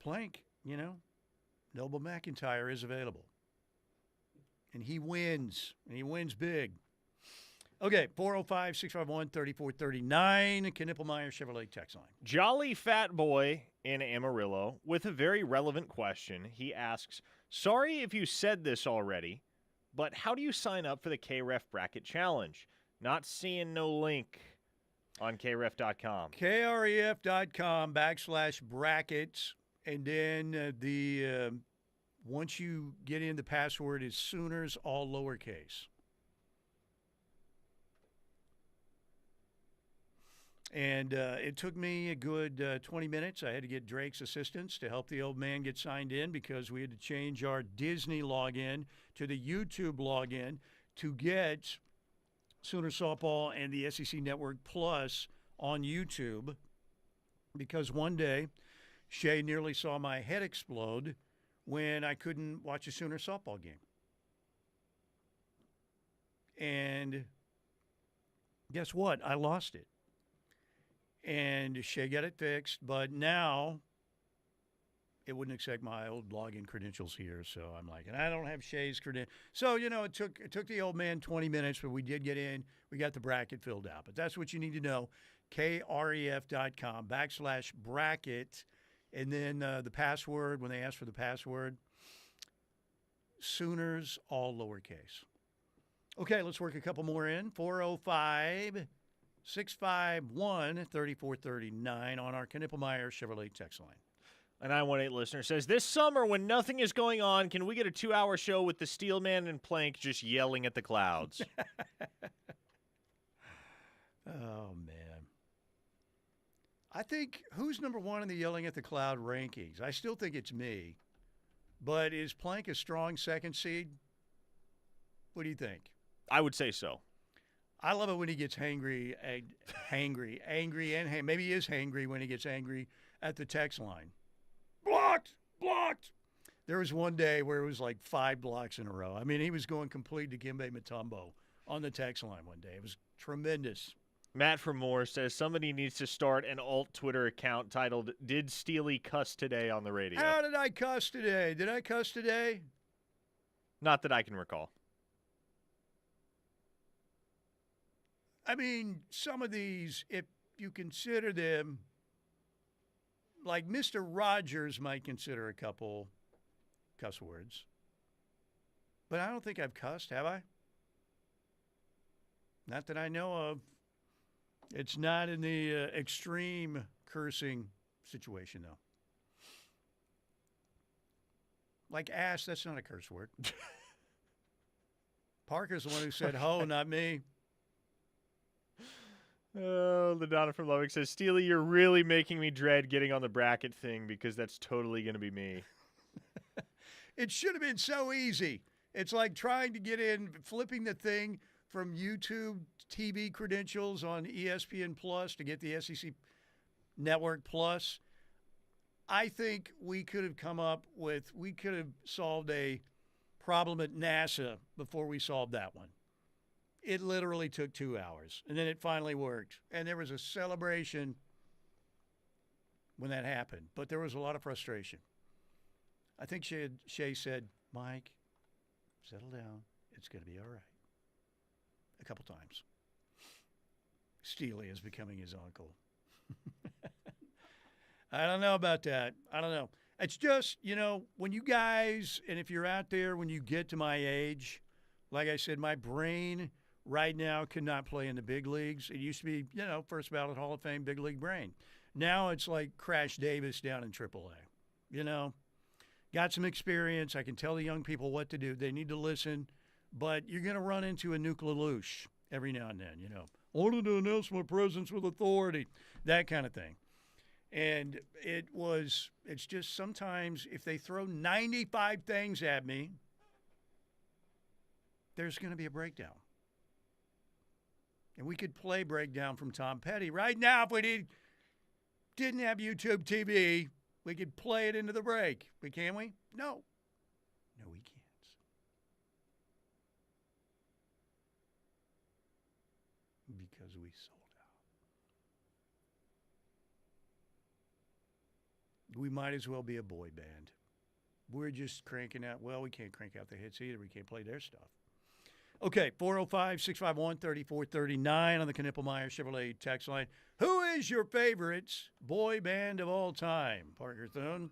Plank, Noble McIntyre is available. And he wins. And he wins big. Okay, 405-651-3439, Knippelmeyer Chevrolet text line. Jolly Fat Boy in Amarillo with a very relevant question. He asks, sorry if you said this already, but how do you sign up for the KREF Bracket Challenge? Not seeing no link on kref.com. kref.com/brackets. And then once you get in, the password is Sooners, all lowercase. And it took me a good 20 minutes. I had to get Drake's assistance to help the old man get signed in because we had to change our Disney login to the YouTube login to get Sooner Softball and the SEC Network Plus on YouTube. Because one day, Shay nearly saw my head explode when I couldn't watch a Sooner softball game. And guess what? I lost it. And Shay got it fixed, but now it wouldn't accept my old login credentials here. So I'm like, and I don't have Shay's credentials. So, it took the old man 20 minutes, but we did get in. We got the bracket filled out. But that's what you need to know. KREF.com/bracket. And then the password, when they ask for the password, Sooners, all lowercase. Okay, let's work a couple more in. 405-651-3439 on our Knippelmeyer Chevrolet text line. A 918 listener says, this summer when nothing is going on, can we get a 2-hour show with the Steelman and Plank just yelling at the clouds? Oh, man. I think, who's number one in the Yelling at the Cloud rankings? I still think it's me. But is Plank a strong second seed? What do you think? I would say so. I love it when he gets angry, and maybe he is hangry when he gets angry at the text line. Blocked. There was one day where it was like 5 blocks in a row. I mean, he was going complete to Dikembe Mutombo on the text line one day. It was tremendous. Matt from Moore says somebody needs to start an alt Twitter account titled "Did Steely Cuss Today" on the radio? How did I cuss today? Did I cuss today? Not that I can recall. I mean, some of these, if you consider them, like Mr. Rogers might consider a couple cuss words. But I don't think I've cussed, have I? Not that I know of. It's not in the extreme cursing situation, though. Like ass, that's not a curse word. Parker's the one who said ho, not me. Oh, LaDonna from Lubbock says, Steely, you're really making me dread getting on the bracket thing because that's totally going to be me. It should have been so easy. It's like trying to get in, flipping the thing from YouTube TV credentials on ESPN Plus to get the SEC Network Plus. I think we could have solved a problem at NASA before we solved that one. It literally took 2 hours, and then it finally worked. And there was a celebration when that happened, but there was a lot of frustration. I think Shay said, Mike, settle down. It's going to be all right. A couple times. Steely is becoming his uncle. I don't know about that. I don't know. It's just, when you guys, and if you're out there, when you get to my age, like I said, my brain right now could not play in the big leagues. It used to be, first ballot Hall of Fame, big league brain. Now it's like Crash Davis down in AAA. Got some experience. I can tell the young people what to do. They need to listen. But you're going to run into a Nuke LaLoosh every now and then, Ordered to announce my presence with authority, that kind of thing. And it's just sometimes if they throw 95 things at me, there's going to be a breakdown. And we could play breakdown from Tom Petty. Right now, if we didn't have YouTube TV, we could play it into the break. But can we? No. No, we can't. Because we sold out. We might as well be a boy band. We're just cranking out. Well, we can't crank out the hits either. We can't play their stuff. Okay, 405-651-3439 on the Knippelmeyer Chevrolet text line. Who is your favorite boy band of all time, Parker Thune?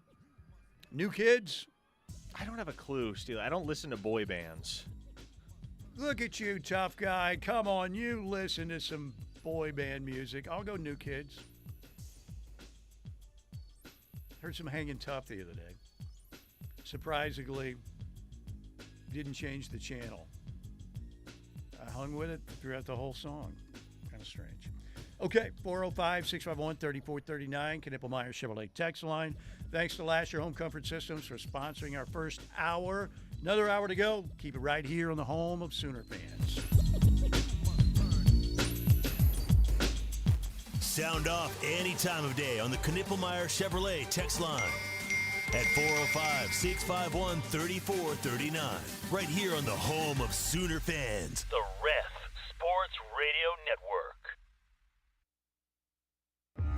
New Kids? I don't have a clue, Steely. I don't listen to boy bands. Look at you, tough guy. Come on, you listen to some boy band music. I'll go New Kids. Heard some Hangin' Tough the other day. Surprisingly, didn't change the channel. I hung with it throughout the whole song. Kind of strange. Okay, 405-651-3439, Knippelmeyer Chevrolet text line. Thanks to Lasher Home Comfort Systems for sponsoring our first hour. Another hour to go. Keep it right here on the home of Sooner fans. Sound off any time of day on the Knippelmeyer Chevrolet text line at 405-651-3439. Right here on the home of Sooner fans. The Ref.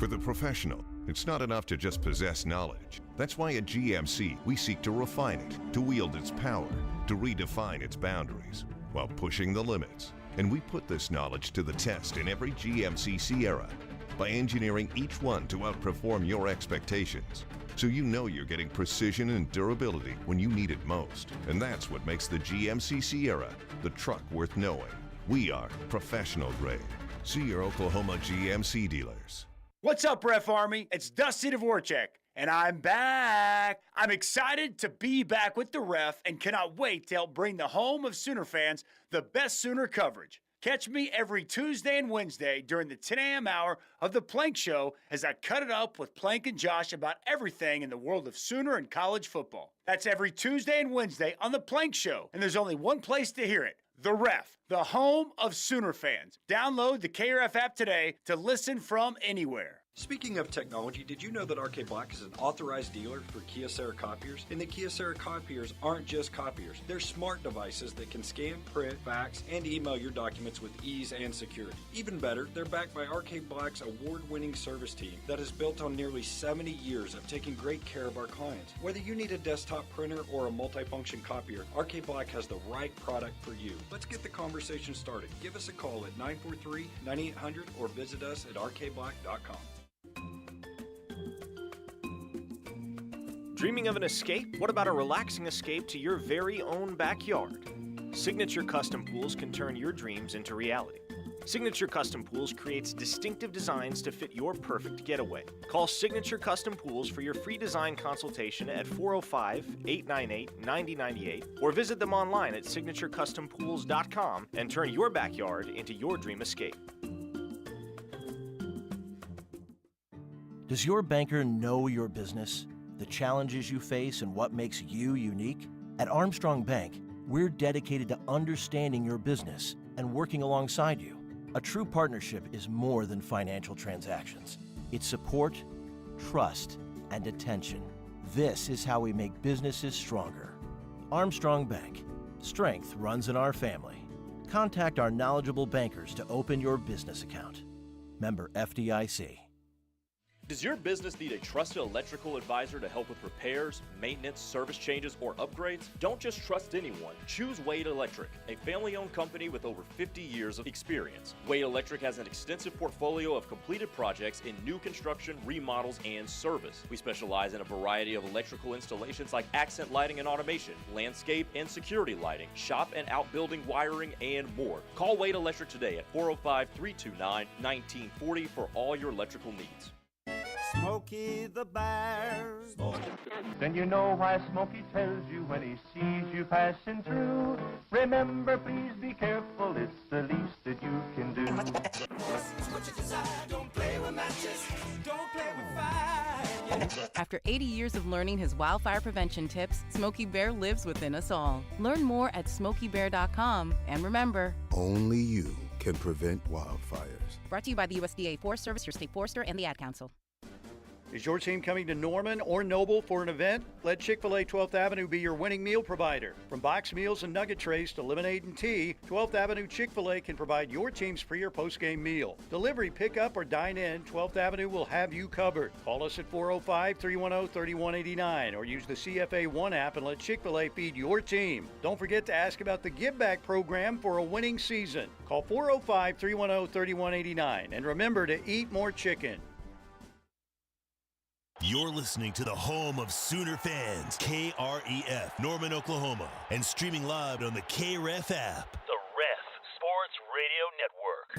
For the professional, it's not enough to just possess knowledge. That's why at GMC, we seek to refine it, to wield its power, to redefine its boundaries, while pushing the limits. And we put this knowledge to the test in every GMC Sierra by engineering each one to outperform your expectations. So you know you're getting precision and durability when you need it most. And that's what makes the GMC Sierra the truck worth knowing. We are professional grade. See your Oklahoma GMC dealers. What's up, Ref Army? It's Dusty Dvorak, and I'm back. I'm excited to be back with the Ref and cannot wait to help bring the home of Sooner fans the best Sooner coverage. Catch me every Tuesday and Wednesday during the 10 a.m. hour of The Plank Show as I cut it up with Plank and Josh about everything in the world of Sooner and college football. That's every Tuesday and Wednesday on The Plank Show, and there's only one place to hear it. The Ref, the home of Sooner fans. Download the KRF app today to listen from anywhere. Speaking of technology, did you know that RK Black is an authorized dealer for Kyocera copiers? And the Kyocera copiers aren't just copiers. They're smart devices that can scan, print, fax, and email your documents with ease and security. Even better, they're backed by RK Black's award-winning service team that is built on nearly 70 years of taking great care of our clients. Whether you need a desktop printer or a multifunction copier, RK Black has the right product for you. Let's get the conversation started. Give us a call at 943-9800 or visit us at rkblack.com. Dreaming of an escape? What about a relaxing escape to your very own backyard? Signature Custom Pools can turn your dreams into reality. Signature Custom Pools creates distinctive designs to fit your perfect getaway. Call Signature Custom Pools for your free design consultation at 405-898-9098 or visit them online at signaturecustompools.com and turn your backyard into your dream escape. Does your banker know your business, the challenges you face, and what makes you unique? At Armstrong Bank, we're dedicated to understanding your business and working alongside you. A true partnership is more than financial transactions. It's support, trust, and attention. This is how we make businesses stronger. Armstrong Bank. Strength runs in our family. Contact our knowledgeable bankers to open your business account. Member FDIC. Does your business need a trusted electrical advisor to help with repairs, maintenance, service changes, or upgrades? Don't just trust anyone. Choose Wade Electric, a family-owned company with over 50 years of experience. Wade Electric has an extensive portfolio of completed projects in new construction, remodels, and service. We specialize in a variety of electrical installations like accent lighting and automation, landscape and security lighting, shop and outbuilding wiring, and more. Call Wade Electric today at 405-329-1940 for all your electrical needs. Smokey the Bear. Then you know why Smokey tells you when he sees you passing through. Remember, please be careful, it's the least that you can do. Don't play with matches, don't play with fire. After 80 years of learning his wildfire prevention tips, Smokey Bear lives within us all. Learn more at SmokeyBear.com. And remember, only you can prevent wildfires. Brought to you by the USDA Forest Service, your state forester, and the Ad Council. Is your team coming to Norman or Noble for an event? Let Chick-fil-A 12th Avenue be your winning meal provider. From box meals and nugget trays to lemonade and tea, 12th Avenue Chick-fil-A can provide your team's pre- or post-game meal. Delivery, pickup, or dine in, 12th Avenue will have you covered. Call us at 405-310-3189 or use the CFA One app and let Chick-fil-A feed your team. Don't forget to ask about the Give Back program for a winning season. Call 405-310-3189 and remember to eat more chicken. You're listening to the home of Sooner fans, KREF, Norman, Oklahoma, and streaming live on the KREF app. The Ref Sports Radio Network.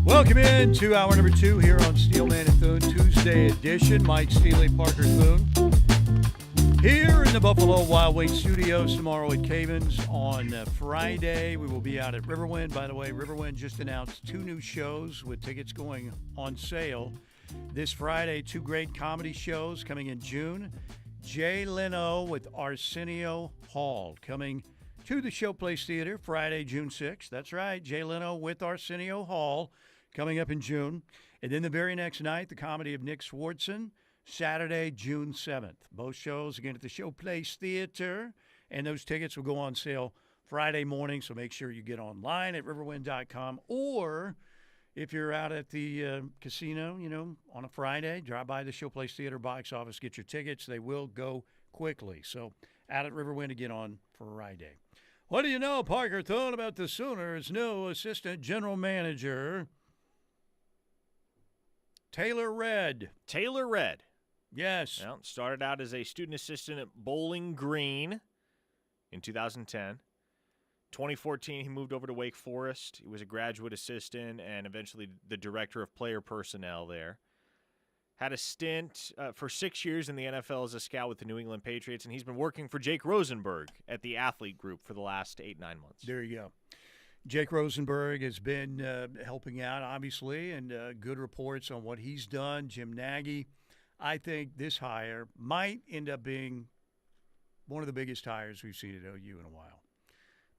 Welcome in to hour number 2 here on Steelman and Thune, Tuesday edition. Mike Steely, Parker Thune. Here in the Buffalo Wild Wings studios tomorrow at Cavens. On Friday, we will be out at Riverwind. By the way, Riverwind just announced 2 new shows with tickets going on sale. This Friday, 2 great comedy shows coming in June. Jay Leno with Arsenio Hall coming to the Showplace Theater Friday, June 6th. That's right, Jay Leno with Arsenio Hall coming up in June. And then the very next night, the comedy of Nick Swardson. Saturday, June 7th. Both shows again at the Showplace Theater, and those tickets will go on sale Friday morning, so make sure you get online at riverwind.com, or if you're out at the casino, on a Friday, drop by the Showplace Theater box office, get your tickets. They will go quickly. So out at Riverwind to get on Friday. What do you know, Parker Thune, about the Sooners' new assistant general manager, Taylor Redd? Taylor Redd. Yes. Well, started out as a student assistant at Bowling Green in 2010. 2014, he moved over to Wake Forest. He was a graduate assistant and eventually the director of player personnel there. Had a stint for 6 years in the NFL as a scout with the New England Patriots, and he's been working for Jake Rosenberg at the Athlete Group for the last 8-9 months. There you go. Jake Rosenberg has been helping out, obviously, and good reports on what he's done. Jim Nagy, I think this hire might end up being one of the biggest hires we've seen at OU in a while,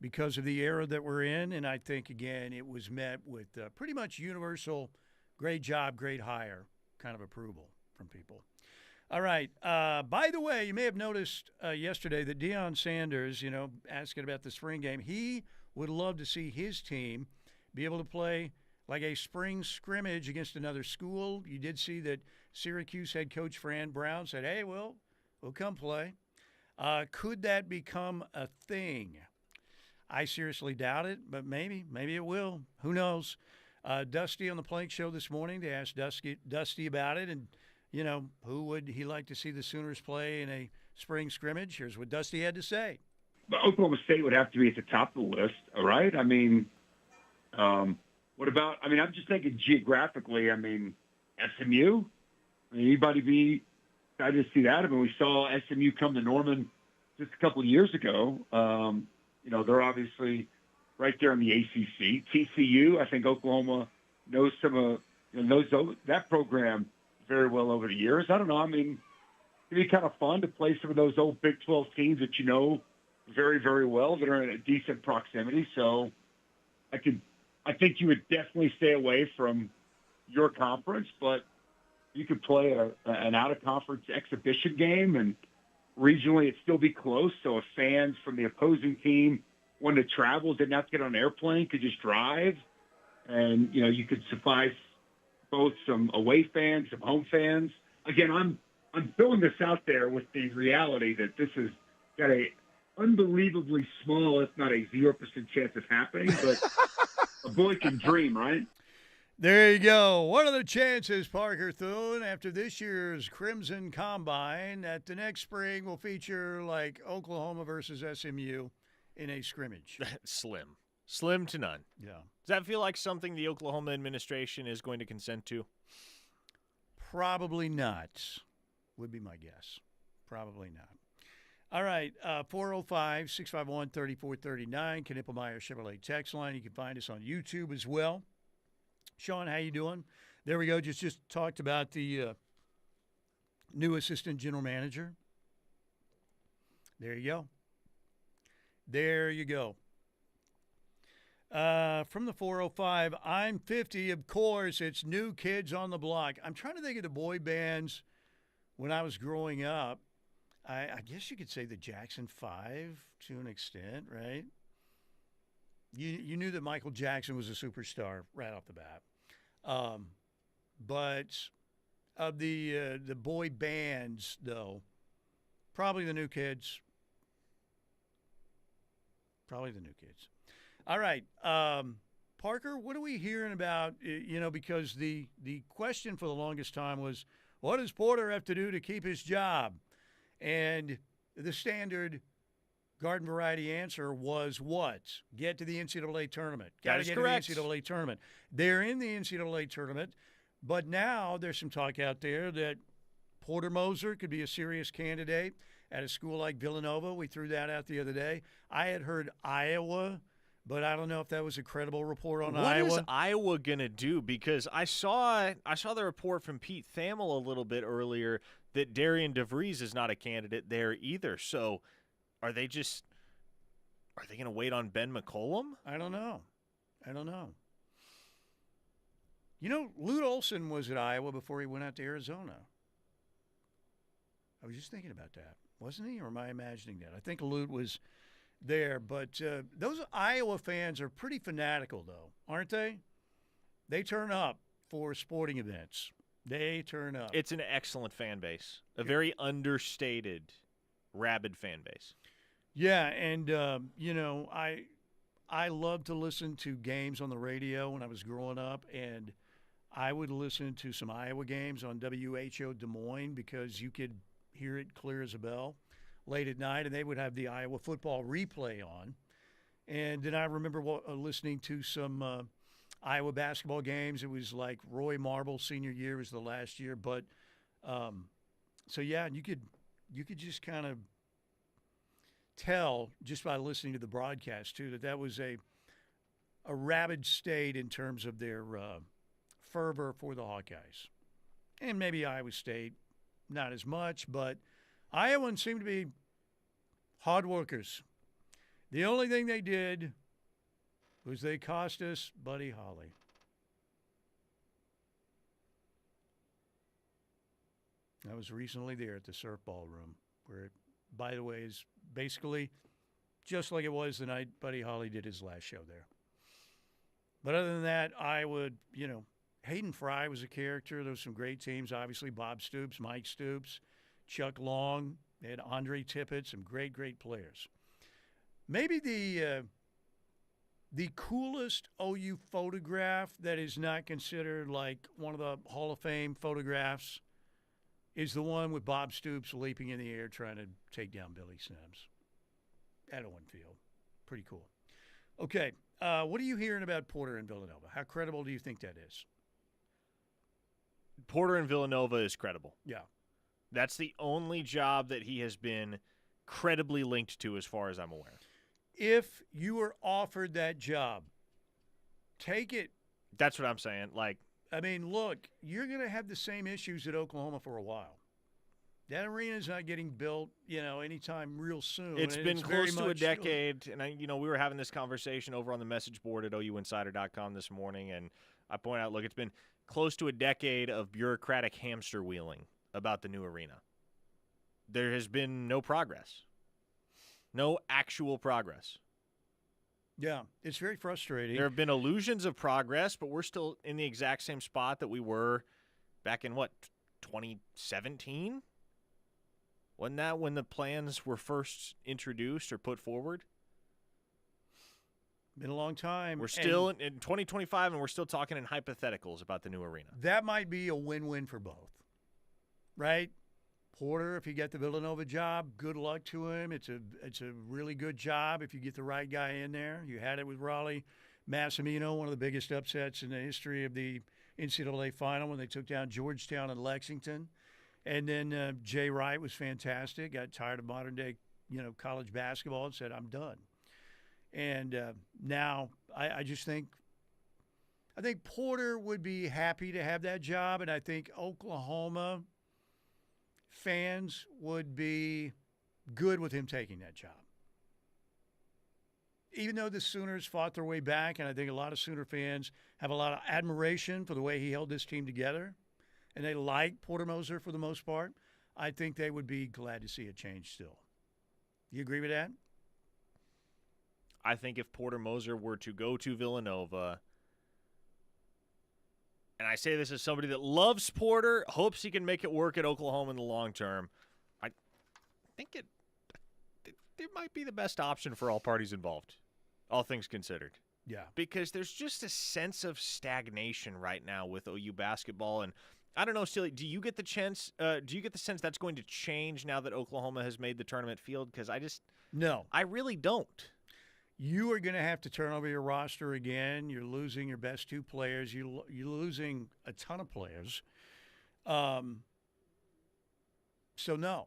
because of the era that we're in. And I think, again, it was met with pretty much universal great job, great hire kind of approval from people. All right. By the way, you may have noticed yesterday that Deion Sanders, asking about the spring game, he would love to see his team be able to play like a spring scrimmage against another school. You did see that Syracuse head coach Fran Brown said, hey, we'll come play. Could that become a thing? I seriously doubt it, but maybe it will. Who knows? Dusty on the Plank Show this morning, they asked Dusty about it, and, who would he like to see the Sooners play in a spring scrimmage? Here's what Dusty had to say. Oklahoma State would have to be at the top of the list, all right? I mean, what about – I'm just thinking geographically. SMU? Anybody be excited to see that? We saw SMU come to Norman just a couple of years ago. They're obviously right there in the ACC. TCU, I think Oklahoma knows knows that program very well over the years. I don't know. It'd be kind of fun to play some of those old Big 12 teams that very, very well, that are in a decent proximity. So I think you would definitely stay away from your conference, but you could play an out-of-conference exhibition game, and regionally it'd still be close. So if fans from the opposing team wanted to travel, didn't have to get on an airplane, could just drive, and you could suffice both some away fans, some home fans. Again, I'm throwing this out there with the reality that this has got a unbelievably small, if not a 0% chance of happening, but a boy can dream, right? There you go. What are the chances, Parker Thune, after this year's Crimson Combine, that the next spring will feature like Oklahoma versus SMU in a scrimmage? Slim to none. Yeah. Does that feel like something the Oklahoma administration is going to consent to? Probably not, would be my guess. Probably not. All right, 405-651-3439, Knippelmeyer Chevrolet text line. You can find us on YouTube as well. Sean, how you doing? There we go. Just talked about the new assistant general manager. There you go. There you go. From the 405, I'm 50. Of course, it's New Kids on the Block. I'm trying to think of the boy bands when I was growing up. I guess you could say the Jackson 5 to an extent, right? You knew that Michael Jackson was a superstar right off the bat. But of the boy bands, though, probably the New Kids. Probably the New Kids. All right. Parker, what are we hearing about, because the question for the longest time was, what does Porter have to do to keep his job? And the standard garden variety answer was what? Get to the NCAA tournament. Got to get correct. to the NCAA tournament. They're in the NCAA tournament, but now there's some talk out there that Porter Moser could be a serious candidate at a school like Villanova. We threw that out the other day. I had heard Iowa, but I don't know if that was a credible report on Iowa. What is Iowa going to do? Because I saw the report from Pete Thamel a little bit earlier that Darian DeVries is not a candidate there either. So are they going to wait on Ben McCollum? I don't know. Lute Olson was at Iowa before he went out to Arizona. I was just thinking about that. Wasn't he? Or am I imagining that? I think Lute was there. But those Iowa fans are pretty fanatical, though, aren't they? They turn up for sporting events. They turn up. It's an excellent fan base, a very understated, rabid fan base. Yeah, and, I love to listen to games on the radio when I was growing up, and I would listen to some Iowa games on WHO Des Moines because you could hear it clear as a bell late at night, and they would have the Iowa football replay on. And then I remember listening to some Iowa basketball games. It was like Roy Marble's senior year was the last year. But, so, yeah, you could just kind of tell just by listening to the broadcast, too, that was a rabid state in terms of their fervor for the Hawkeyes. And maybe Iowa State, not as much, but Iowans seem to be hard workers. The only thing they did was they cost us Buddy Holly. I was recently there at the Surf Ballroom, where it, by the way, is basically just like it was the night Buddy Holly did his last show there. But other than that, I would, Hayden Fry was a character. There was some great teams, obviously. Bob Stoops, Mike Stoops, Chuck Long. They had Andre Tippett, some great, great players. Maybe the coolest OU photograph that is not considered like one of the Hall of Fame photographs is the one with Bob Stoops leaping in the air trying to take down Billy Sims at Owen Field. Pretty cool. Okay, what are you hearing about Porter and Villanova? How credible do you think that is? Porter and Villanova is credible. Yeah. That's the only job that he has been credibly linked to as far as I'm aware. If you were offered that job, take it. That's what I'm saying. Look, you're going to have the same issues at Oklahoma for a while. That arena's not getting built, anytime real soon. It's been close to a decade, and we were having this conversation over on the message board at OUinsider.com this morning, and I point out, look, it's been close to a decade of bureaucratic hamster wheeling about the new arena. There has been no progress. No actual progress. Yeah, it's very frustrating. There have been illusions of progress, but we're still in the exact same spot that we were back in, 2017? Wasn't that when the plans were first introduced or put forward? Been a long time. We're still in 2025, and we're still talking in hypotheticals about the new arena. That might be a win-win for both, right? Porter, if you get the Villanova job, good luck to him. It's a really good job if you get the right guy in there. You had it with Raleigh Massimino, one of the biggest upsets in the history of the NCAA final when they took down Georgetown and Lexington. And then Jay Wright was fantastic. Got tired of modern-day, college basketball and said, I'm done. And now I think Porter would be happy to have that job, and I think Oklahoma fans would be good with him taking that job. Even though the Sooners fought their way back, and I think a lot of Sooner fans have a lot of admiration for the way he held this team together, and they like Porter Moser for the most part, I think they would be glad to see a change still. You agree with that? I think if Porter Moser were to go to Villanova, and I say this as somebody that loves Porter, hopes he can make it work at Oklahoma in the long term, I think it might be the best option for all parties involved, all things considered. Yeah. Because there's just a sense of stagnation right now with OU basketball, and I don't know, Steely, do you get the sense that's going to change now that Oklahoma has made the tournament field? Because No. I really don't. You are going to have to turn over your roster again. You're losing your best two players. You're losing a ton of players. So, no.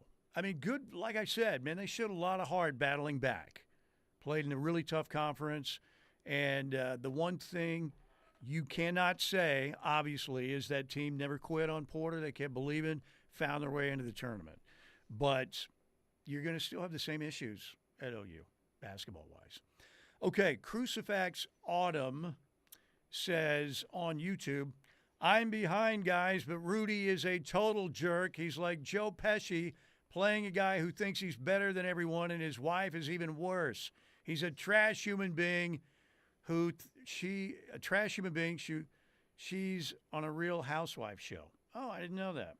Good, like I said, man, they showed a lot of heart battling back. Played in a really tough conference. And the one thing you cannot say, obviously, is that team never quit on Porter. They kept believing, found their way into the tournament. But you're going to still have the same issues at OU, basketball-wise. Okay, Crucifix Autumn says on YouTube, I'm behind, guys, but Rudy is a total jerk. He's like Joe Pesci playing a guy who thinks he's better than everyone, and his wife is even worse. He's a trash human being she's on a Real Housewife show. Oh, I didn't know that.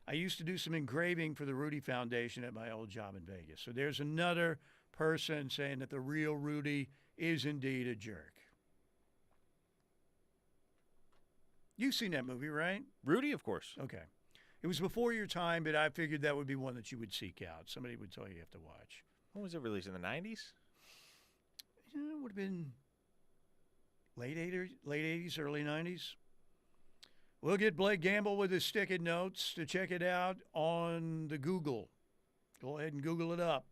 I used to do some engraving for the Rudy Foundation at my old job in Vegas. So there's another person saying that the real Rudy is indeed a jerk. You've seen that movie, right? Rudy, of course. Okay. It was before your time, but I figured that would be one that you would seek out. Somebody would tell you have to watch. When was it released? In the 90s? It would have been late 80s, early 90s. We'll get Blake Gamble with his sticky notes to check it out on the Google. Go ahead and Google it up.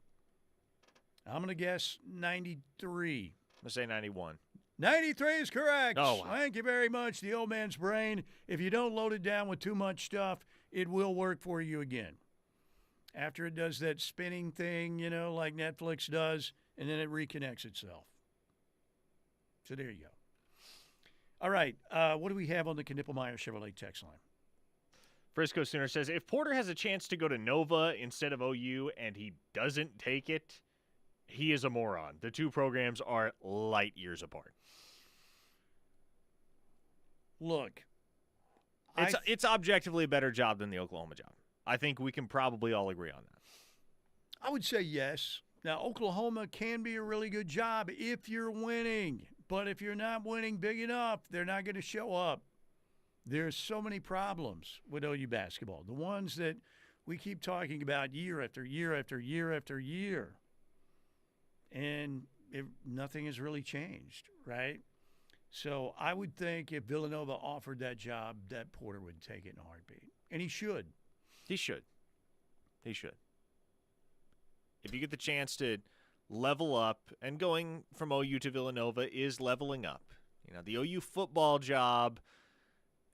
I'm going to guess 93. I'm going to say 91. 93 is correct. Oh, wow. Thank you very much. The old man's brain. If you don't load it down with too much stuff, it will work for you again. After it does that spinning thing, like Netflix does, and then it reconnects itself. So there you go. All right. What do we have on the Knippelmeyer Chevrolet text line? Frisco Sooner says, if Porter has a chance to go to Nova instead of OU and he doesn't take it, he is a moron. The two programs are light years apart. Look. It's objectively a better job than the Oklahoma job. I think we can probably all agree on that. I would say yes. Now, Oklahoma can be a really good job if you're winning. But if you're not winning big enough, they're not going to show up. There's so many problems with OU basketball. The ones that we keep talking about year after year after year after year. And nothing has really changed, right? So I would think if Villanova offered that job, that Porter would take it in a heartbeat. And he should. He should. He should. If you get the chance to level up, and going from OU to Villanova is leveling up. The OU football job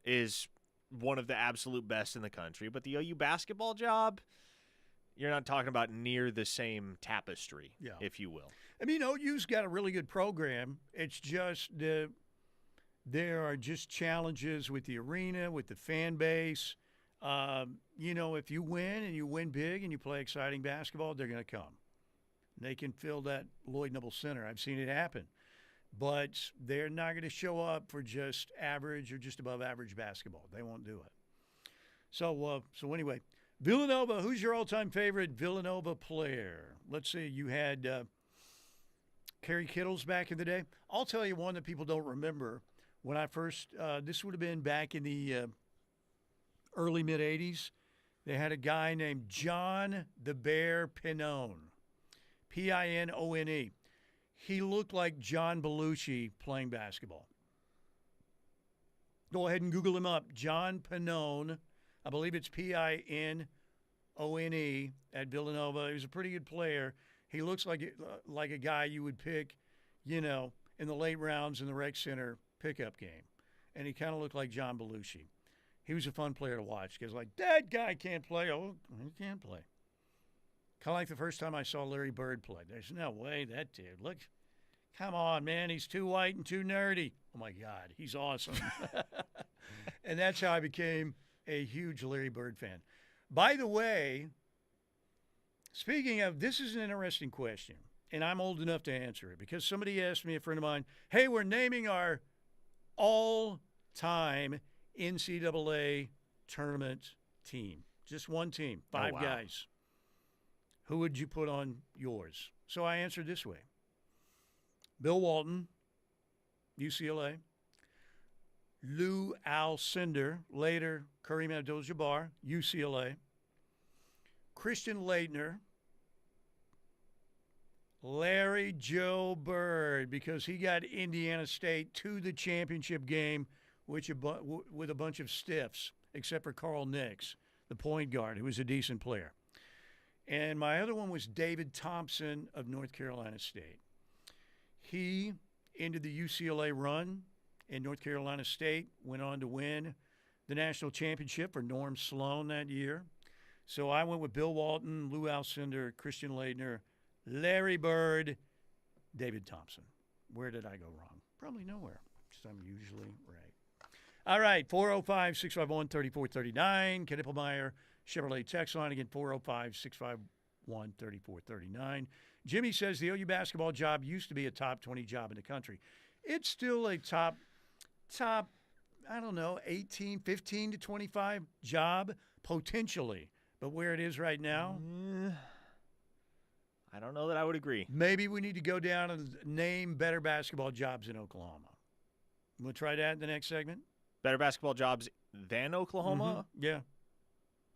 is one of the absolute best in the country, but the OU basketball job, you're not talking about near the same tapestry, if you will. I mean, OU's got a really good program. It's just there are just challenges with the arena, with the fan base. If you win and you win big and you play exciting basketball, they're going to come. They can fill that Lloyd Noble Center. I've seen it happen. But they're not going to show up for just average or just above average basketball. They won't do it. So anyway, Villanova, who's your all-time favorite Villanova player? Let's see, you had Kerry Kittles back in the day. I'll tell you one that people don't remember. When I first, this would have been back in the early mid-'80s, they had a guy named John the Bear Pinone, Pinone. He looked like John Belushi playing basketball. Go ahead and Google him up. John Pinone. I believe it's Pinone at Villanova. He was a pretty good player. He looks like a guy you would pick, in the late rounds in the rec center pickup game. And he kind of looked like John Belushi. He was a fun player to watch because, that guy can't play. Oh, he can't play. Kind of like the first time I saw Larry Bird play. There's no way that dude. Look, come on, man. He's too white and too nerdy. Oh, my God. He's awesome. And that's how I became a huge Larry Bird fan. By the way, speaking of, this is an interesting question, and I'm old enough to answer it because somebody asked me, a friend of mine, hey, we're naming our all-time NCAA tournament team. Just one team, 5 guys. Who would you put on yours? So I answered this way. Bill Walton, UCLA. Lou Alcindor, later Kareem Abdul-Jabbar, UCLA. Christian Laettner. Larry Joe Bird, because he got Indiana State to the championship game with a bunch of stiffs, except for Carl Nix, the point guard, who was a decent player. And my other one was David Thompson of North Carolina State. He ended the UCLA run in North Carolina State, went on to win the national championship for Norm Sloan that year. So I went with Bill Walton, Lou Alcindor, Christian Laettner, Larry Bird, David Thompson. Where did I go wrong? Probably nowhere, because I'm usually right. All right, 405-651-3439. Knippelmeyer Chevrolet text line again, 405-651-3439. Jimmy says the OU basketball job used to be a top 20 job in the country. It's still a top, I don't know, 15 to 25 job potentially. But where it is right now, I don't know that I would agree. maybe we need to go down and name better basketball jobs in Oklahoma. We'll try that in the next segment. Better basketball jobs than Oklahoma? Yeah.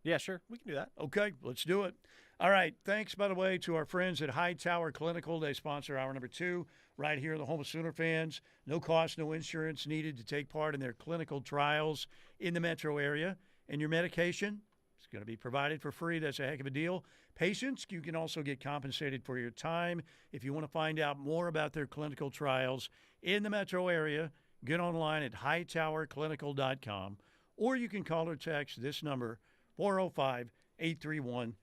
Yeah, sure. We can do that. Okay, let's do it. All right. Thanks, by the way, to our friends at Hightower Clinical. They sponsor hour number 2 right here in the home of Sooner fans. No cost, no insurance needed to take part in their clinical trials in the metro area. And your medication is going to be provided for free. That's a heck of a deal. Patients, you can also get compensated for your time. If you want to find out more about their clinical trials in the metro area, get online at hightowerclinical.com, or you can call or text this number, 405-831-5905.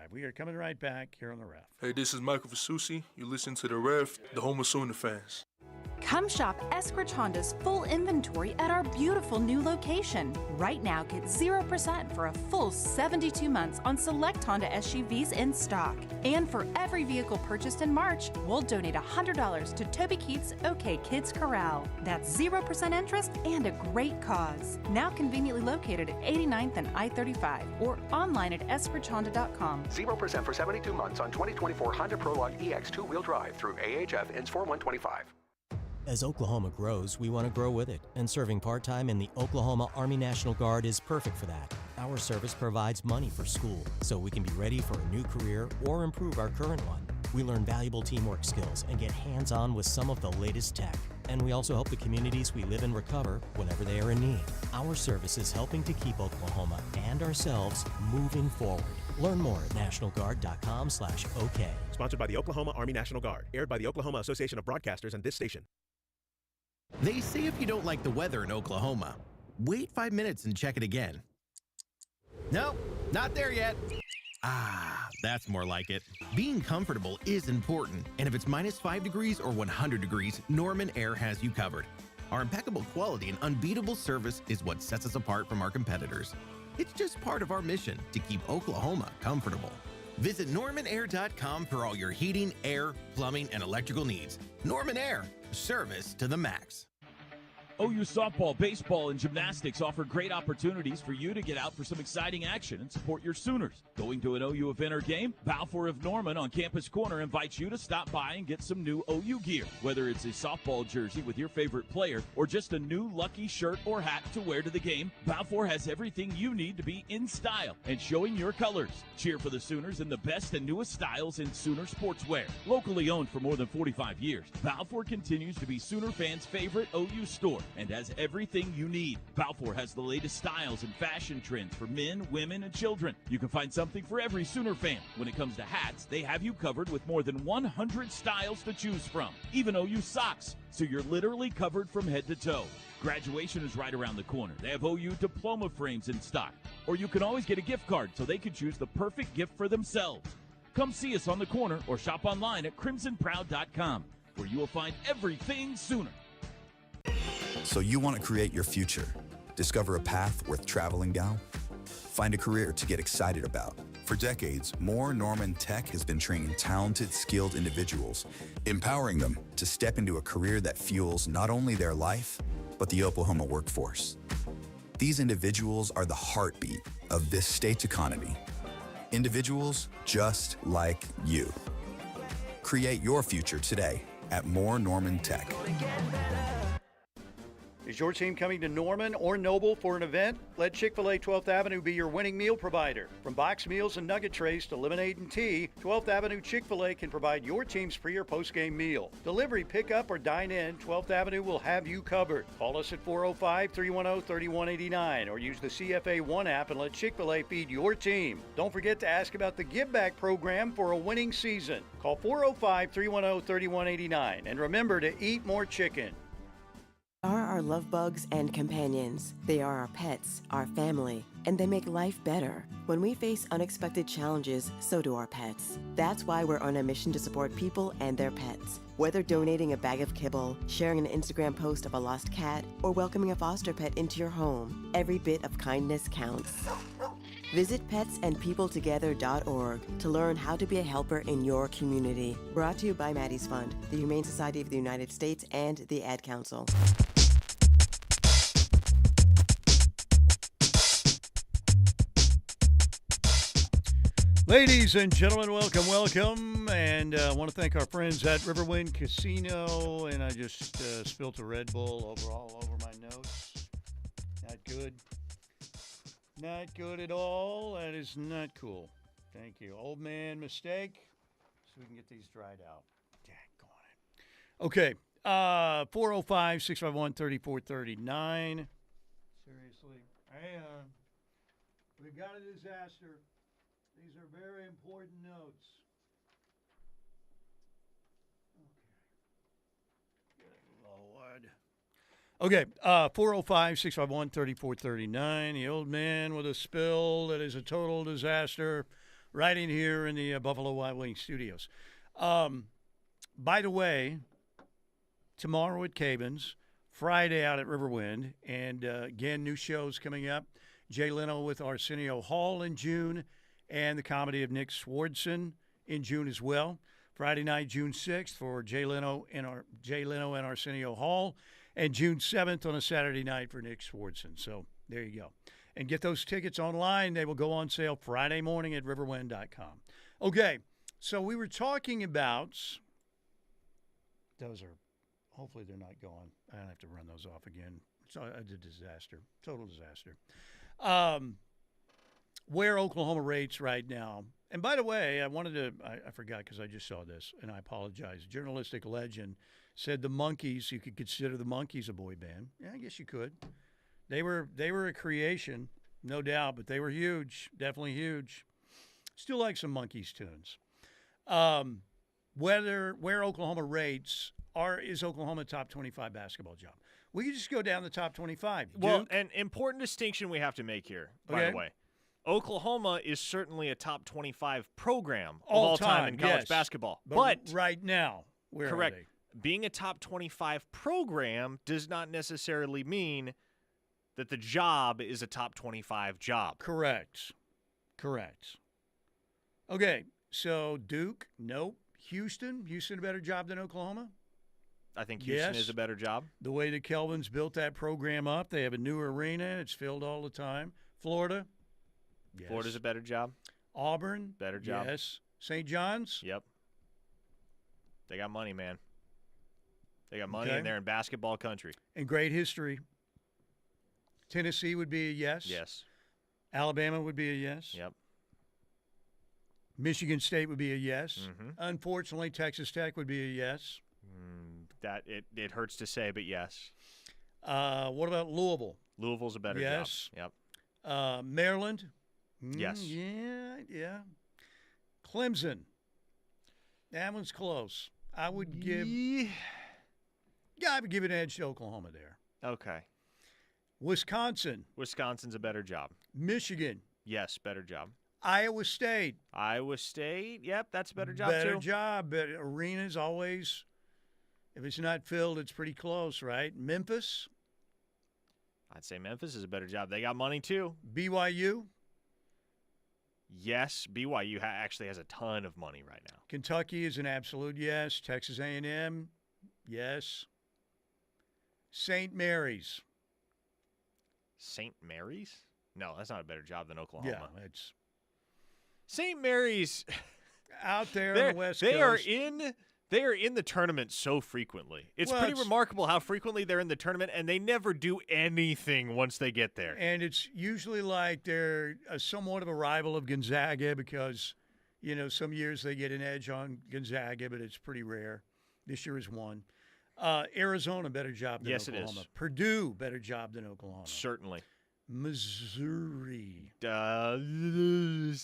We are coming right back here on The Ref. Hey, this is Michael Vasucci. You listen to The Ref, the home of Sooner fans. Come shop Eskridge Honda's full inventory at our beautiful new location. Right now, get 0% for a full 72 months on select Honda SUVs in stock. And for every vehicle purchased in March, we'll donate $100 to Toby Keith's OK Kids Corral. That's 0% interest and a great cause. Now conveniently located at 89th and I-35 or online at eskridgehonda.com. 0% for 72 months on 2024 Honda Prologue EX two-wheel drive through AHF ends 4125. As Oklahoma grows, we want to grow with it, and serving part-time in the Oklahoma Army National Guard is perfect for that. Our service provides money for school, so we can be ready for a new career or improve our current one. We learn valuable teamwork skills and get hands-on with some of the latest tech. And we also help the communities we live in recover whenever they are in need. Our service is helping to keep Oklahoma and ourselves moving forward. Learn more at nationalguard.com/OK. Sponsored by the Oklahoma Army National Guard. Aired by the Oklahoma Association of Broadcasters and this station. They say if you don't like the weather in Oklahoma, wait 5 minutes and check it again. Nope, not there yet. Ah, that's more like it. Being comfortable is important, and if it's -5 degrees or 100 degrees, Norman Air has you covered. Our impeccable quality and unbeatable service is what sets us apart from our competitors. It's just part of our mission to keep Oklahoma comfortable. Visit normanair.com for all your heating, air, plumbing, and electrical needs. Norman Air, service to the max. OU softball, baseball, and gymnastics offer great opportunities for you to get out for some exciting action and support your Sooners. Going to an OU event or game? Balfour of Norman on Campus Corner invites you to stop by and get some new OU gear. Whether it's a softball jersey with your favorite player or just a new lucky shirt or hat to wear to the game, Balfour has everything you need to be in style and showing your colors. Cheer for the Sooners in the best and newest styles in Sooner sportswear. Locally owned for more than 45 years, Balfour continues to be Sooner fans' favorite OU store and has everything you need. Balfour has the latest styles and fashion trends for men, women, and children. You can find something for every Sooner fan. When it comes to hats, they have you covered with more than 100 styles to choose from. Even OU socks, so you're literally covered from head to toe. Graduation is right around the corner. They have OU diploma frames in stock. Or you can always get a gift card so they can choose the perfect gift for themselves. Come see us on the corner or shop online at crimsonproud.com, where you will find everything Sooner. So you want to create your future, discover a path worth traveling down, find a career to get excited about. For decades, Moore Norman Tech has been training talented, skilled individuals, empowering them to step into a career that fuels not only their life, but the Oklahoma workforce. These individuals are the heartbeat of this state's economy. Individuals just like you. Create your future today at Moore Norman Tech. Is your team coming to Norman or Noble for an event? Let Chick-fil-A 12th Avenue be your winning meal provider. From box meals and nugget trays to lemonade and tea, 12th Avenue Chick-fil-A can provide your team's pre- or post-game meal. Delivery, pickup, or dine in, 12th Avenue will have you covered. Call us at 405-310-3189 or use the CFA One app and let Chick-fil-A feed your team. Don't forget to ask about the Give Back program for a winning season. Call 405-310-3189 and remember to eat more chicken. Are our love bugs and companions. They are our pets, our family, and they make life better. When we face unexpected challenges, so do our pets. That's why we're on a mission to support people and their pets. Whether donating a bag of kibble, sharing an Instagram post of a lost cat, or welcoming a foster pet into your home, every bit of kindness counts. Visit petsandpeopletogether.org to learn how to be a helper in your community. Brought to you by Maddie's Fund, the Humane Society of the United States, and the Ad Council. Ladies and gentlemen, welcome. And I want to thank our friends at Riverwind Casino. And I just spilt a Red Bull all over my notes. Not good. Not good at all. That is not cool. Thank you. Old man mistake. So we can get these dried out. Okay. 405-651-3439. Seriously. We've got a disaster. These are very important notes. Okay. Good Lord. Okay. 405-651-3439. The old man with a spill that is a total disaster right in here in the Buffalo Wild Wings studios. By the way, tomorrow at Cabins, Friday out at Riverwind, and again, new shows coming up. Jay Leno with Arsenio Hall in June, and the comedy of Nick Swardson in June as well. Friday night, June 6th for Jay Leno and Arsenio Hall, and June 7th on a Saturday night for Nick Swardson. So there you go. And get those tickets online. They will go on sale Friday morning at riverwind.com. Okay, so we were talking about – those are – hopefully they're not going. I don't have to run those off again. It's a disaster, total disaster. Where Oklahoma rates right now. And by the way, I forgot because I just saw this, and I apologize. Journalistic legend said the Monkees, you could consider the Monkees a boy band. Yeah, I guess you could. They were a creation, no doubt, but they were huge, definitely huge. Still like some Monkees tunes. Where Oklahoma rates is Oklahoma a top 25 basketball job? We could just go down the top 25. Well, an important distinction we have to make here, by the way. Oklahoma is certainly a top 25 program of all time in college basketball. But right now, where correct, are they? Being a top 25 program does not necessarily mean that the job is a top 25 job. Correct. Okay, so Duke, nope. Houston a better job than Oklahoma? I think Houston is a better job. The way that Kelvin's built that program up, they have a new arena. It's filled all the time. Florida? Yes. Florida's a better job. Auburn? Better job. Yes. St. John's? Yep. They got money, man. They got money, and they're in basketball country. And great history. Tennessee would be a yes. Yes. Alabama would be a yes. Yep. Michigan State would be a yes. Mm-hmm. Unfortunately, Texas Tech would be a yes. That it hurts to say, but yes. What about Louisville? Louisville's a better job. Yep. Maryland? Yes. Yeah. Clemson. That one's close. I would give an edge to Oklahoma there. Okay. Wisconsin's a better job. Michigan. Yes, better job. Iowa State. Yep, that's a better job too. Better job, but arenas always, if it's not filled, it's pretty close, right? Memphis. I'd say Memphis is a better job. They got money too. BYU. Yes, BYU actually has a ton of money right now. Kentucky is an absolute yes. Texas A&M, yes. St. Mary's. St. Mary's? No, that's not a better job than Oklahoma. Yeah, it's St. Mary's out there on the West Coast. They are in the tournament so frequently. It's pretty remarkable how frequently they're in the tournament, and they never do anything once they get there. And it's usually like they're somewhat of a rival of Gonzaga because, some years they get an edge on Gonzaga, but it's pretty rare. This year is one. Arizona, better job than Oklahoma. It is. Purdue, better job than Oklahoma. Certainly. Missouri.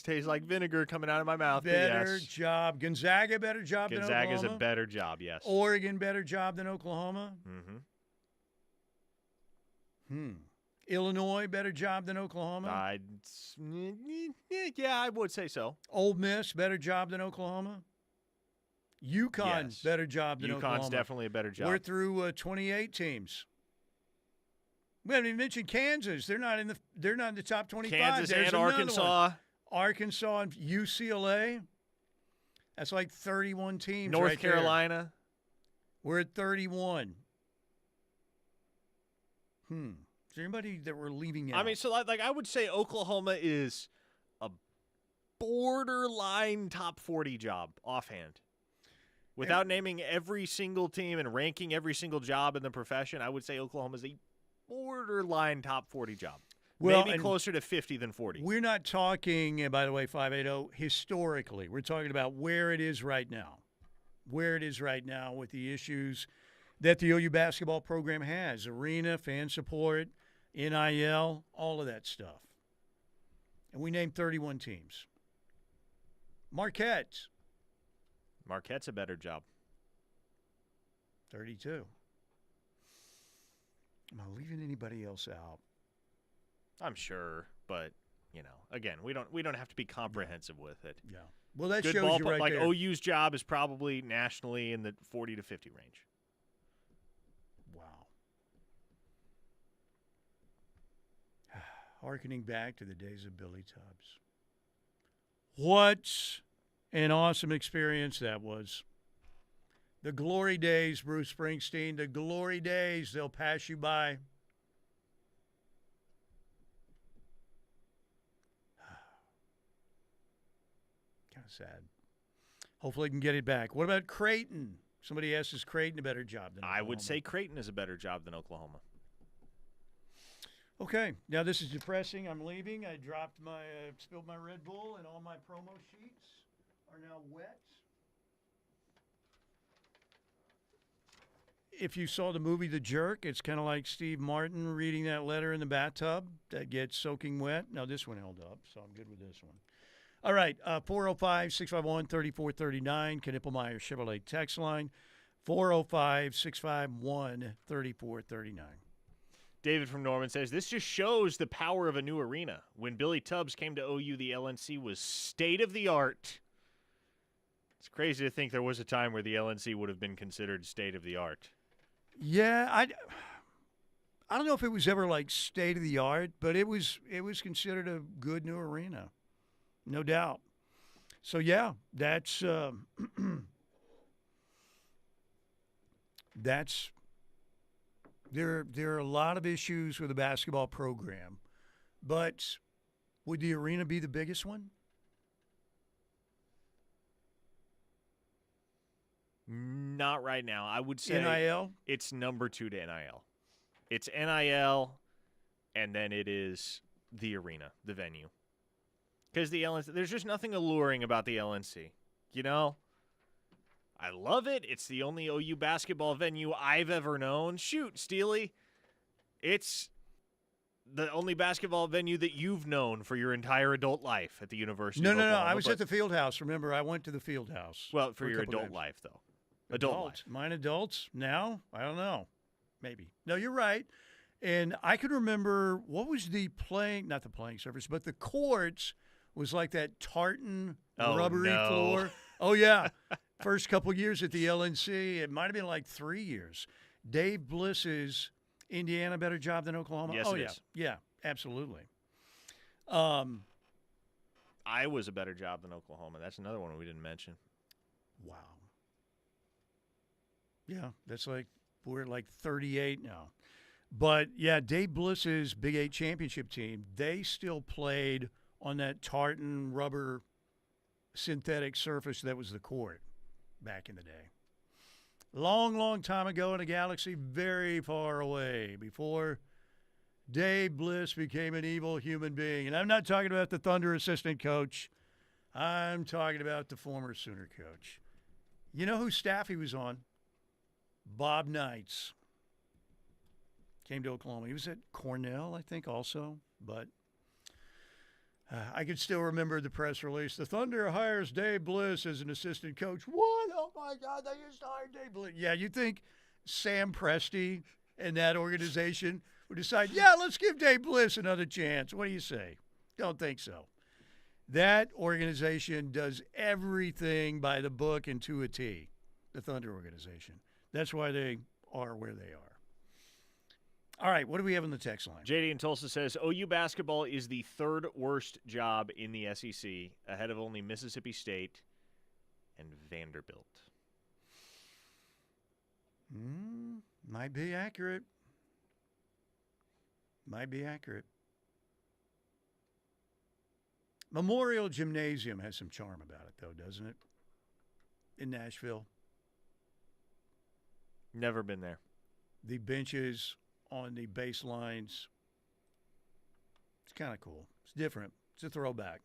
Tastes like vinegar coming out of my mouth. Better job. Gonzaga, better job than Oklahoma. Gonzaga's a better job, yes. Oregon, better job than Oklahoma. Illinois, better job than Oklahoma. I would say so. Ole Miss, better job than Oklahoma. Yukon, better job than Oklahoma. Yukon's definitely a better job. We're through 28 teams. We haven't even mentioned Kansas. They're not in the top 25. Kansas There's and another Arkansas. one. Arkansas and UCLA. That's like 31 teams. North right Carolina. There. We're at 31. Is there anybody that we're leaving out? I mean, so like I would say Oklahoma is a borderline top 40 job offhand. Without naming every single team and ranking every single job in the profession, I would say Oklahoma is a borderline top 40 job. Well, maybe closer to 50 than 40. We're not talking, by the way, 580, historically. We're talking about where it is right now. Where it is right now with the issues that the OU basketball program has. Arena, fan support, NIL, all of that stuff. And we named 31 teams. Marquette's a better job. 32. Am I leaving anybody else out? I'm sure, but again, we don't have to be comprehensive with it. Yeah. Well, that Good shows ballpark, you right like there. OU's job is probably nationally in the 40 to 50 range. Wow. Harkening back to the days of Billy Tubbs. What an awesome experience that was. The glory days, Bruce Springsteen, the glory days, they'll pass you by. Kind of sad. Hopefully he can get it back. What about Creighton? Somebody asked, is Creighton a better job than Oklahoma? I would say Creighton is a better job than Oklahoma. Okay, now this is depressing. I'm leaving. I spilled my Red Bull, and all my promo sheets are now wet. If you saw the movie The Jerk, it's kind of like Steve Martin reading that letter in the bathtub that gets soaking wet. Now, this one held up, so I'm good with this one. All right, 405-651-3439, Knippelmeyer Chevrolet text line, 405-651-3439. David from Norman says, this just shows the power of a new arena. When Billy Tubbs came to OU, the LNC was state-of-the-art. It's crazy to think there was a time where the LNC would have been considered state-of-the-art. Yeah, I don't know if it was ever like state-of-the-art, but it was considered a good new arena. No doubt. So, yeah, that's there are a lot of issues with the basketball program, but would the arena be the biggest one? Not right now. I would say NIL? It's number 2 to NIL. It's NIL, and then it is the arena, the venue. Because the LNC, there's just nothing alluring about the LNC. I love it. It's the only OU basketball venue I've ever known. Shoot, Steely. It's the only basketball venue that you've known for your entire adult life at the University of Oklahoma. No. I was at the field house. Remember, I went to the field house. Well, for your adult life, though. Adult life. Mine adults now? I don't know. Maybe. No, you're right. And I could remember, what was not the playing surface, but the courts was like that tartan rubbery floor. Oh, yeah. First couple years at the LNC, it might have been like 3 years. Dave Bliss's Indiana better job than Oklahoma? Yes, it is. Yeah, absolutely. Iowa's a better job than Oklahoma. That's another one we didn't mention. Wow. Yeah, we're at like 38 now. But, yeah, Dave Bliss's Big 8 championship team, they still played on that tartan rubber synthetic surface that was the court back in the day. Long, long time ago in a galaxy very far away, before Dave Bliss became an evil human being. And I'm not talking about the Thunder assistant coach. I'm talking about the former Sooner coach. You know whose staff he was on? Bob Knights. Came to Oklahoma. He was at Cornell, I think, also. But I can still remember the press release. The Thunder hires Dave Bliss as an assistant coach. What? Oh, my God, they just hired Dave Bliss. Yeah, you think Sam Presti and that organization would decide, yeah, let's give Dave Bliss another chance. What do you say? Don't think so. That organization does everything by the book and to a T, the Thunder organization. That's why they are where they are. All right, what do we have on the text line? JD in Tulsa says, OU basketball is the third worst job in the SEC, ahead of only Mississippi State and Vanderbilt. Might be accurate. Might be accurate. Memorial Gymnasium has some charm about it, though, doesn't it? In Nashville. Never been there. The benches on the baselines. It's kind of cool. It's different. It's a throwback.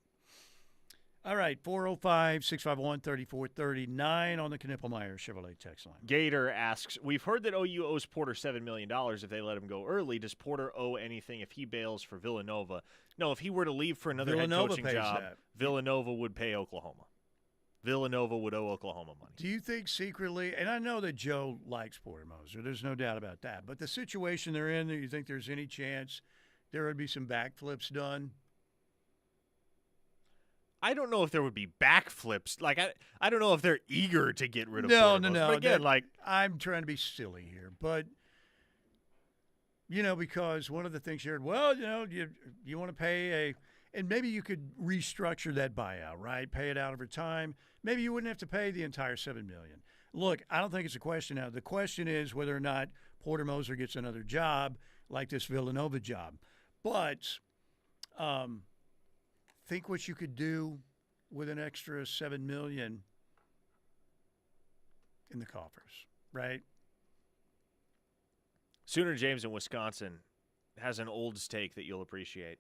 All right, 405-651-3439 on the Knippelmeyer Chevrolet text line. Gator asks, we've heard that OU owes Porter $7 million if they let him go early. Does Porter owe anything if he bails for Villanova? No, if he were to leave for another head coaching job, Villanova would pay Oklahoma. Villanova would owe Oklahoma money. Do you think secretly, and I know that Joe likes Porter Moser, there's no doubt about that, but the situation they're in, do you think there's any chance there would be some backflips done? I don't know if there would be backflips. Like, I don't know if they're eager to get rid of Porter Moser. No. But again, I'm trying to be silly here, but, because one of the things you heard, you want to pay and maybe you could restructure that buyout, right? Pay it out over time. Maybe you wouldn't have to pay the entire $7 million. Look, I don't think it's a question now. The question is whether or not Porter Moser gets another job like this Villanova job. But think what you could do with an extra $7 million in the coffers, right? Sooner James in Wisconsin has an Olds take that you'll appreciate.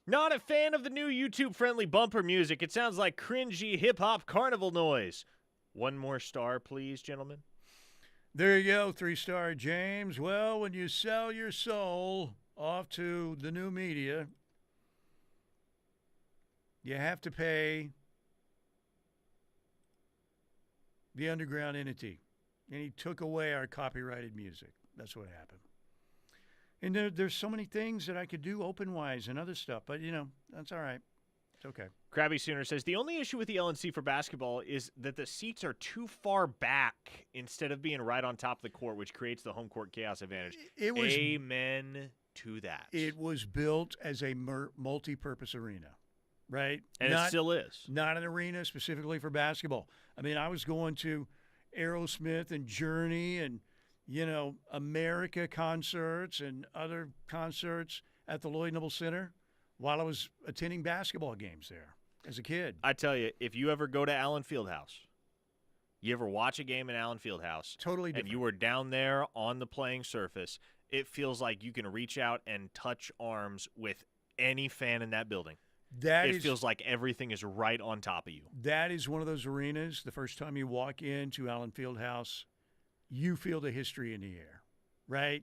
Not a fan of the new YouTube-friendly bumper music. It sounds like cringy hip-hop carnival noise. One more star, please, gentlemen. There you go, 3-star James. Well, when you sell your soul off to the new media, you have to pay the underground entity. And he took away our copyrighted music. That's what happened. And there's so many things that I could do open-wise and other stuff, but, that's all right. It's okay. Krabby Sooner says, the only issue with the LNC for basketball is that the seats are too far back instead of being right on top of the court, which creates the home court chaos advantage. Amen to that. It was built as a multi-purpose arena, right? And it still is. Not an arena specifically for basketball. I mean, I was going to Aerosmith and Journey and America concerts and other concerts at the Lloyd Noble Center while I was attending basketball games there as a kid. I tell you, if you ever go to Allen Fieldhouse, you ever watch a game in Allen Fieldhouse, totally different, and you were down there on the playing surface, it feels like you can reach out and touch arms with any fan in that building. It feels like everything is right on top of you. That is one of those arenas, the first time you walk into Allen Fieldhouse, you feel the history in the air, right?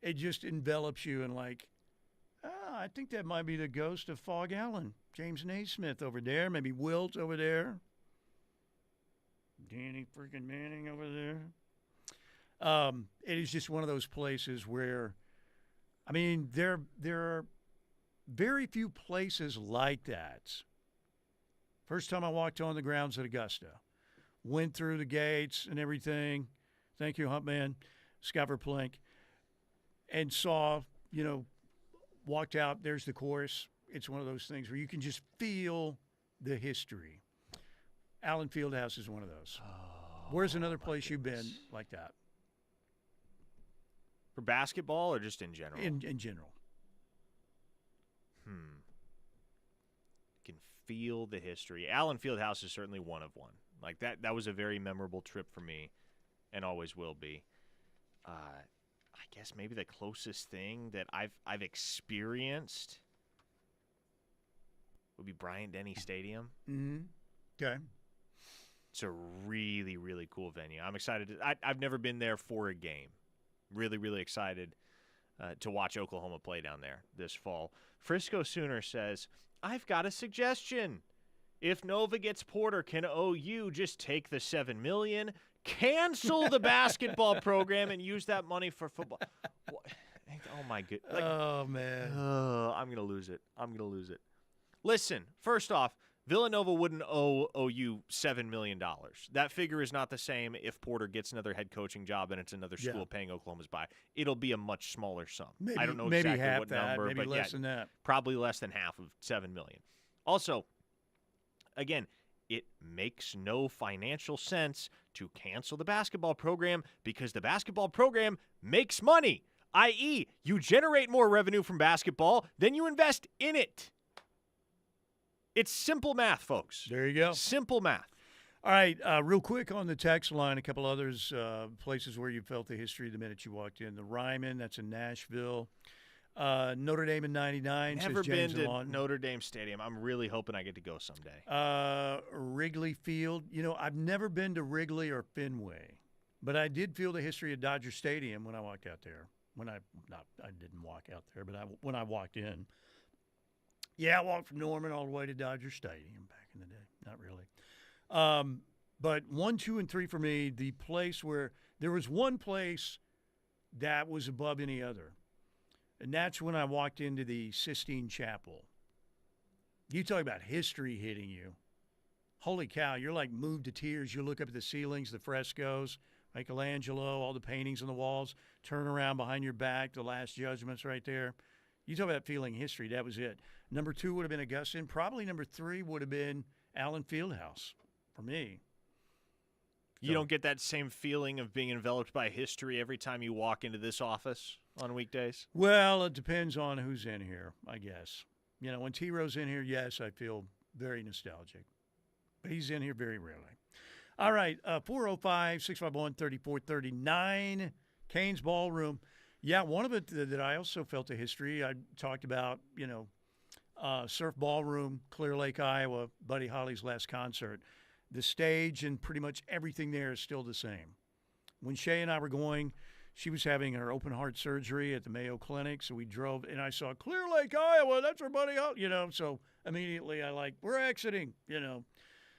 It just envelops you and I think that might be the ghost of Fog Allen. James Naismith over there, maybe Wilt over there. Danny freaking Manning over there. It is just one of those places where, there are very few places like that. First time I walked on the grounds at Augusta, went through the gates and everything. Thank you, Huntman, Scott Verplink, and saw, walked out, there's the course. It's one of those things where you can just feel the history. Allen Fieldhouse is one of those. Where's another place you've been like that? For basketball or just in general? In general. Can feel the history. Allen Fieldhouse is certainly one of one. Like that was a very memorable trip for me and always will be. I guess maybe the closest thing that I've experienced would be Bryant-Denny Stadium. Mm-hmm. Okay. It's a really, really cool venue. I'm excited. I've never been there for a game. Really, really excited to watch Oklahoma play down there this fall. Frisco Sooner says, I've got a suggestion. If Nova gets Porter, can OU just take the $7 million, cancel the basketball program, and use that money for football? Oh, my goodness. Oh, man. I'm going to lose it. Listen, first off, Villanova wouldn't owe you $7 million. That figure is not the same if Porter gets another head coaching job and it's another school paying Oklahoma's buy. It'll be a much smaller sum. I don't know exactly half what that, number, maybe but less than that. Probably less than half of $7 million. Also, again, it makes no financial sense to cancel the basketball program because the basketball program makes money, i.e., you generate more revenue from basketball than you invest in it. It's simple math, folks. There you go. Simple math. All right, real quick on the text line, a couple others, places where you felt the history the minute you walked in. The Ryman, that's in Nashville. Notre Dame in 99. Never says James been to Alon. Notre Dame Stadium. I'm really hoping I get to go someday. Wrigley Field. I've never been to Wrigley or Fenway, but I did feel the history of Dodger Stadium when I walked out there. I didn't walk out there, but when I walked in. Yeah, I walked from Norman all the way to Dodger Stadium back in the day. Not really. But 1, 2, and 3 for me, the place where there was one place that was above any other. And that's when I walked into the Sistine Chapel. You talk about history hitting you. Holy cow, you're like moved to tears. You look up at the ceilings, the frescoes, Michelangelo, all the paintings on the walls, turn around behind your back, the Last Judgment's right there. You talk about feeling history, that was it. Number 2 would have been Augustine. Probably number 3 would have been Allen Fieldhouse for me. You don't get that same feeling of being enveloped by history every time you walk into this office on weekdays? Well, it depends on who's in here, I guess. When T-Row's in here, yes, I feel very nostalgic. But he's in here very rarely. All right, 405-651-3439, Canes Ballroom. Yeah, one of it that I also felt the history, I talked about, Surf Ballroom, Clear Lake, Iowa, Buddy Holly's last concert. The stage and pretty much everything there is still the same. When Shay and I were going, she was having her open heart surgery at the Mayo Clinic, so we drove, and I saw Clear Lake, Iowa, that's where Buddy Holly, so immediately we're exiting,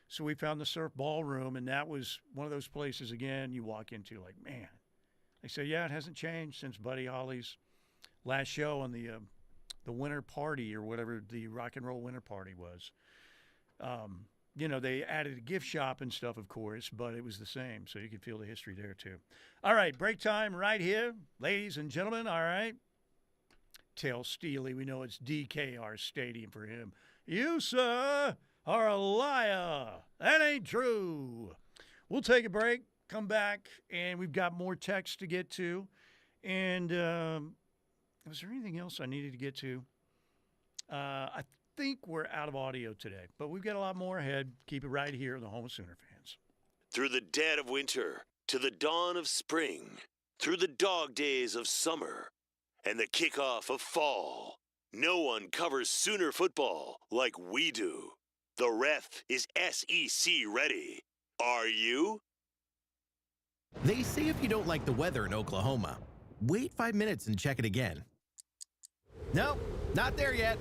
So we found the Surf Ballroom, and that was one of those places, again, you walk into like, man. They say, yeah, it hasn't changed since Buddy Holly's last show on the winter party or whatever the rock and roll winter party was. They added a gift shop and stuff, of course, but it was the same, so you could feel the history there too. All right, break time right here, ladies and gentlemen. All right. Tell Steely we know it's DKR Stadium for him. You, sir, are a liar. That ain't true. We'll take a break. Come back, and we've got more text to get to. And was there anything else I needed to get to? I think we're out of audio today, but we've got a lot more ahead. Keep it right here on the Home of Sooner Fans. Through the dead of winter, to the dawn of spring, through the dog days of summer, and the kickoff of fall, no one covers Sooner football like we do. The Ref is SEC ready. Are you? They say if you don't like the weather in Oklahoma, wait 5 minutes and check it again. Nope, not there yet.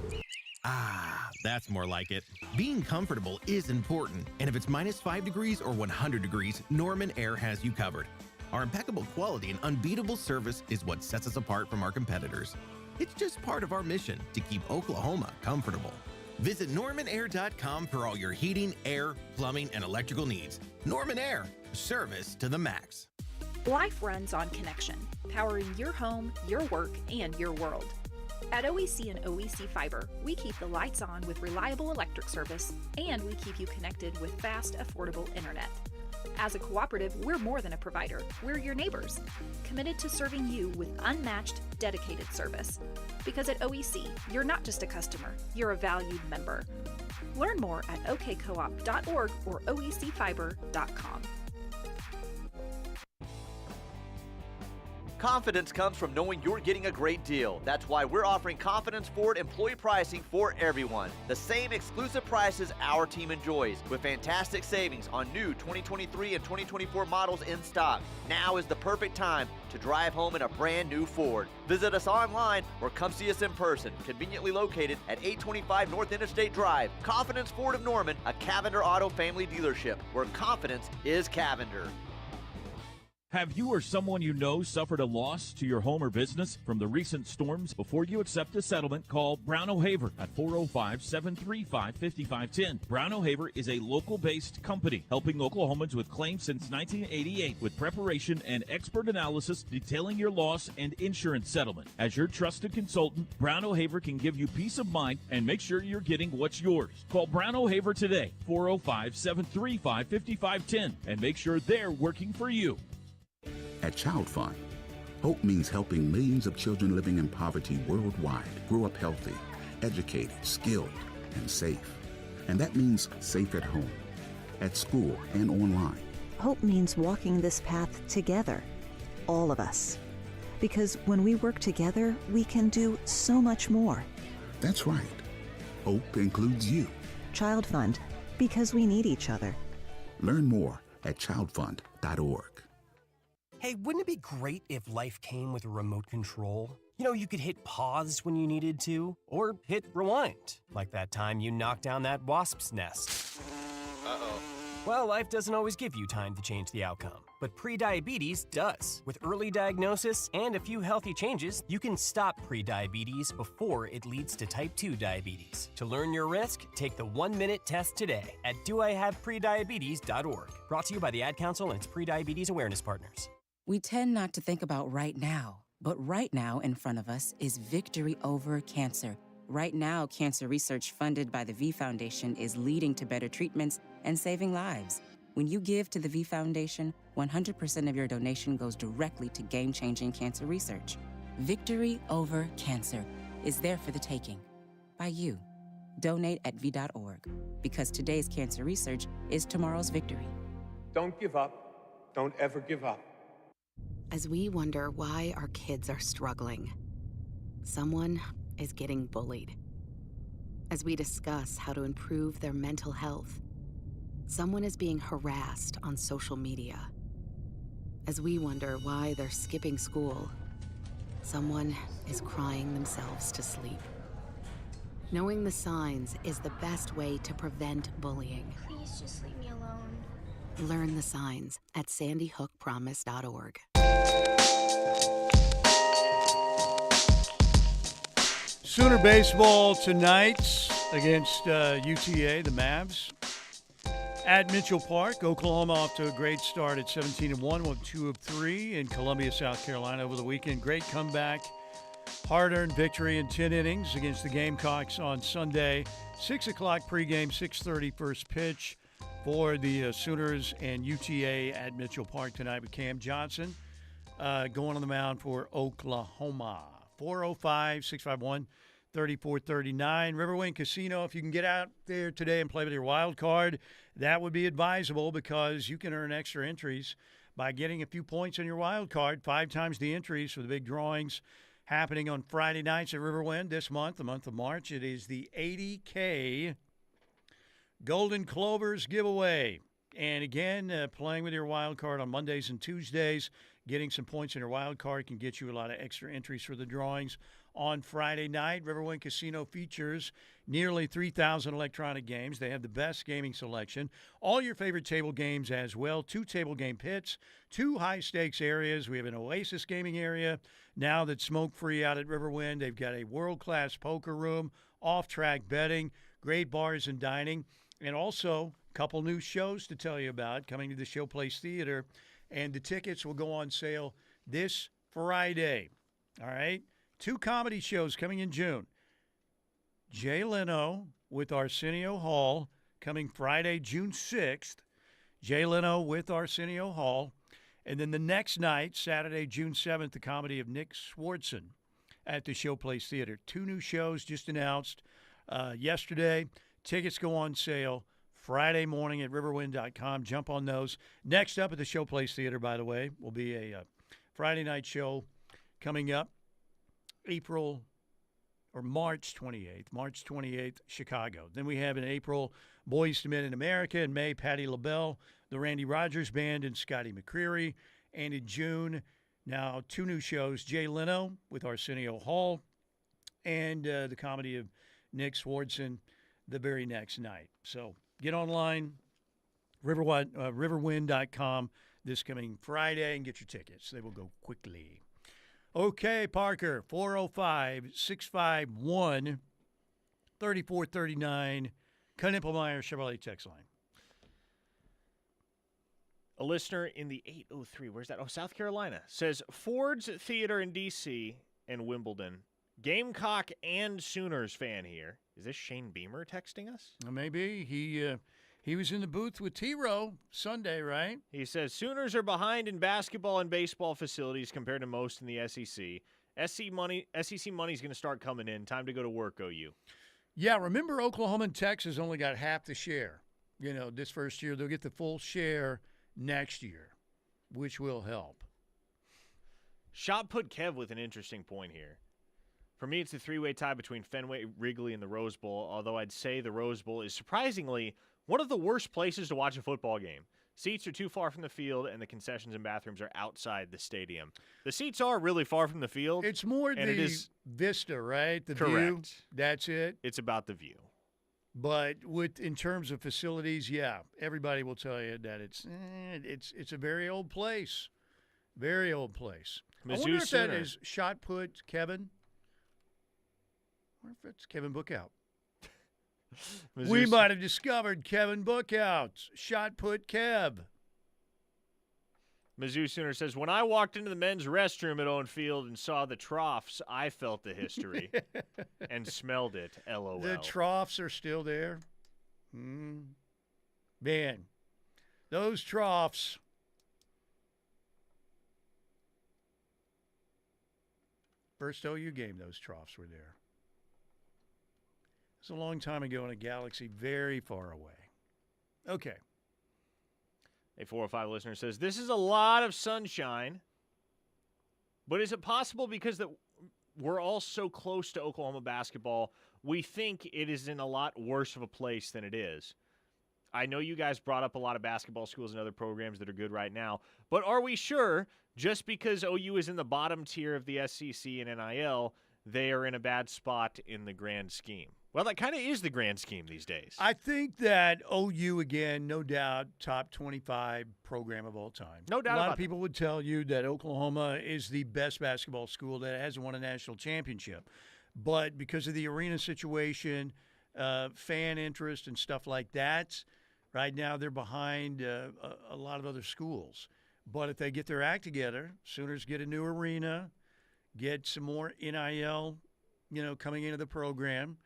That's more like it. Being comfortable is important, and if it's -5 degrees or 100 degrees, Norman Air has you covered. Our impeccable quality and unbeatable service is what sets us apart from our competitors. It's just part of our mission to keep Oklahoma comfortable. Visit normanair.com for all your heating, air, plumbing, and electrical needs. Norman Air, service to the max. Life runs on connection, powering your home, your work, and your world. At OEC and OEC Fiber, we keep the lights on with reliable electric service, and we keep you connected with fast, affordable internet. As a cooperative, we're more than a provider. We're your neighbors, committed to serving you with unmatched, dedicated service. Because at OEC, you're not just a customer, you're a valued member. Learn more at okcoop.org or oecfiber.com. Confidence comes from knowing you're getting a great deal. That's why we're offering Confidence Ford employee pricing for everyone. The same exclusive prices our team enjoys, with fantastic savings on new 2023 and 2024 models in stock. Now is the perfect time to drive home in a brand new Ford. Visit us online or come see us in person, conveniently located at 825 North Interstate Drive. Confidence Ford of Norman, a Cavender Auto family dealership, where confidence is Cavender. Have you or someone you know suffered a loss to your home or business from the recent storms? Before you accept a settlement, call Brown O'Haver at 405-735-5510. Brown O'Haver is a local-based company helping Oklahomans with claims since 1988 with preparation and expert analysis detailing your loss and insurance settlement. As your trusted consultant, Brown O'Haver can give you peace of mind and make sure you're getting what's yours. Call Brown O'Haver today, 405-735-5510, and make sure they're working for you. At Child Fund, hope means helping millions of children living in poverty worldwide grow up healthy, educated, skilled, and safe. And that means safe at home, at school, and online. Hope means walking this path together, all of us. Because when we work together, we can do so much more. That's right. Hope includes you. Child Fund, because we need each other. Learn more at childfund.org. Hey, wouldn't it be great if life came with a remote control? You know, you could hit pause when you needed to, or hit rewind, like that time you knocked down that wasp's nest. Uh-oh. Well, life doesn't always give you time to change the outcome, but prediabetes does. With early diagnosis and a few healthy changes, you can stop prediabetes before it leads to type 2 diabetes. To learn your risk, take the 1-minute test today at doihaveprediabetes.org. Brought to you by the Ad Council and its prediabetes awareness partners. We tend not to think about right now, but right now in front of us is victory over cancer. Right now, cancer research funded by the V Foundation is leading to better treatments and saving lives. When you give to the V Foundation, 100% of your donation goes directly to game-changing cancer research. Victory over cancer is there for the taking by you. Donate at V.org, because today's cancer research is tomorrow's victory. Don't give up. Don't ever give up. As we wonder why our kids are struggling, someone is getting bullied. As we discuss how to improve their mental health, someone is being harassed on social media. As we wonder why they're skipping school, someone is crying themselves to sleep. Knowing the signs is the best way to prevent bullying. Please just leave me alone. Learn the signs at sandyhookpromise.org. Sooner baseball tonight against UTA, the Mavs. At Mitchell Park, Oklahoma off to a great start at 17-1, won 2 of 3 in Columbia, South Carolina over the weekend. Great comeback, hard-earned victory in 10 innings against the Gamecocks on Sunday. 6 o'clock pregame, 6:30 first pitch for the Sooners and UTA at Mitchell Park tonight with Cam Johnson going on the mound for Oklahoma. 405-651-3439. Riverwind Casino, if you can get out there today and play with your wild card, that would be advisable because you can earn extra entries by getting a few points on your wild card. 5 times the entries for the big drawings happening on Friday nights at Riverwind this month, the month of March. It is the $80K Golden Clovers giveaway. And again, playing with your wild card on Mondays and Tuesdays, getting some points in your wild card can get you a lot of extra entries for the drawings on Friday night. Riverwind Casino features nearly 3,000 electronic games. They have the best gaming selection. All your favorite table games as well. 2 table game pits, 2 high-stakes areas. We have an Oasis gaming area now that's smoke-free out at Riverwind. They've got a world-class poker room, off-track betting, great bars and dining, and also a couple new shows to tell you about coming to the Showplace Theater. And the tickets will go on sale this Friday. All right? 2 comedy shows coming in June. Jay Leno with Arsenio Hall coming Friday, June 6th. Jay Leno with Arsenio Hall. And then the next night, Saturday, June 7th, the comedy of Nick Swardson at the Showplace Theater. 2 new shows just announced yesterday. Tickets go on sale Friday morning at riverwind.com. Jump on those. Next up at the Showplace Theater, by the way, will be a Friday night show coming up March 28th, Chicago. Then we have in April, Boys to Men in America. In May, Patti LaBelle, the Randy Rogers Band, and Scotty McCreery. And in June, now 2 new shows, Jay Leno with Arsenio Hall and the comedy of Nick Swardson the very next night. So get online, riverwind.com. this coming Friday and get your tickets. They will go quickly. Okay, Parker, 405-651-3439, Knippelmeyer Chevrolet text line. A listener in the 803, where's that? Oh, South Carolina, says Ford's Theater in D.C. and Wimbledon. Gamecock and Sooners fan here. Is this Shane Beamer texting us? Maybe. He was in the booth with T-Row Sunday, right? He says Sooners are behind in basketball and baseball facilities compared to most in the SEC. SEC money's going to start coming in. Time to go to work, OU. Yeah, remember Oklahoma and Texas only got half the share. This first year. They'll get the full share next year, which will help. Shot put Kev with an interesting point here. For me, it's a three-way tie between Fenway, Wrigley, and the Rose Bowl, although I'd say the Rose Bowl is surprisingly one of the worst places to watch a football game. Seats are too far from the field, and the concessions and bathrooms are outside the stadium. The seats are really far from the field. It's more the vista, right? The correct. View. That's it. It's about the view. But in terms of facilities, yeah, everybody will tell you that it's a very old place. Very old place. I wonder if that is shot put Kevin. I wonder if it's Kevin Bookout. We might have discovered Kevin Bookout. Shot put Kev. Mizzou Sooner says, when I walked into the men's restroom at Owen Field and saw the troughs, I felt the history and smelled it, LOL. The troughs are still there. Man, those troughs. First OU game, those troughs were there. It's a long time ago in a galaxy very far away. Okay. A 405 listener says, this is a lot of sunshine, but is it possible because we're all so close to Oklahoma basketball, we think it is in a lot worse of a place than it is? I know you guys brought up a lot of basketball schools and other programs that are good right now, but are we sure just because OU is in the bottom tier of the SEC and NIL, they are in a bad spot in the grand scheme? Well, that kind of is the grand scheme these days. I think that OU, again, no doubt, top 25 program of all time. No doubt about it. A lot of people would tell you that Oklahoma is the best basketball school that hasn't won a national championship. But because of the arena situation, fan interest and stuff like that, right now they're behind a lot of other schools. But if they get their act together, Sooners get a new arena, get some more NIL, coming into the program,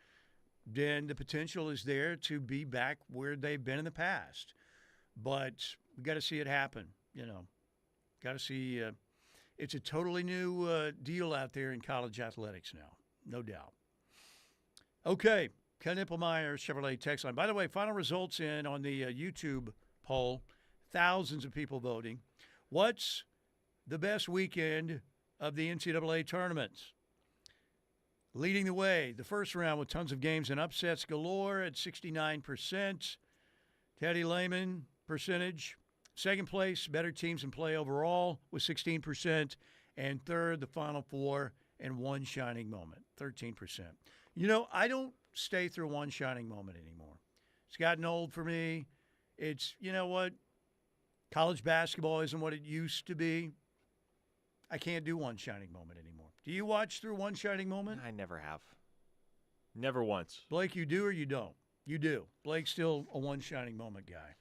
then the potential is there to be back where they've been in the past. But we got to see it happen, Got to see it's a totally new deal out there in college athletics now, no doubt. Okay, Ken Nippelmeyer, Chevrolet text line. By the way, final results in on the YouTube poll. Thousands of people voting. What's the best weekend of the NCAA tournaments? Leading the way, the first round with tons of games and upsets galore at 69%. Teddy Lehman percentage. Second place, better teams in play overall with 16%. And third, the Final Four and one shining moment, 13%. I don't stay through one shining moment anymore. It's gotten old for me. It's, what? College basketball isn't what it used to be. I can't do one shining moment anymore. Do you watch through one shining moment? I never have. Never once. Blake, you do or you don't? You do. Blake's still a one shining moment guy.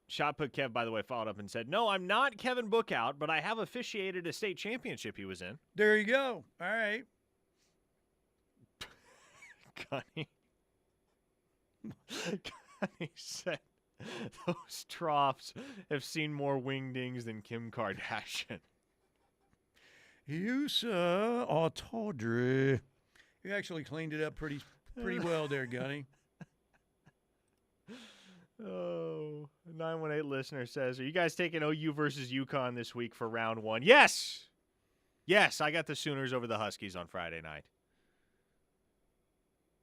Shot put Kev, by the way, followed up and said, no, I'm not Kevin Bookout, but I have officiated a state championship he was in. There you go. All right. Gunny said, those troughs have seen more wingdings than Kim Kardashian. You, sir, are tawdry. You actually cleaned it up pretty well there, Gunny. Oh, 918 listener says, are you guys taking OU versus Yukon this week for round one? Yes! Yes, I got the Sooners over the Huskies on Friday night.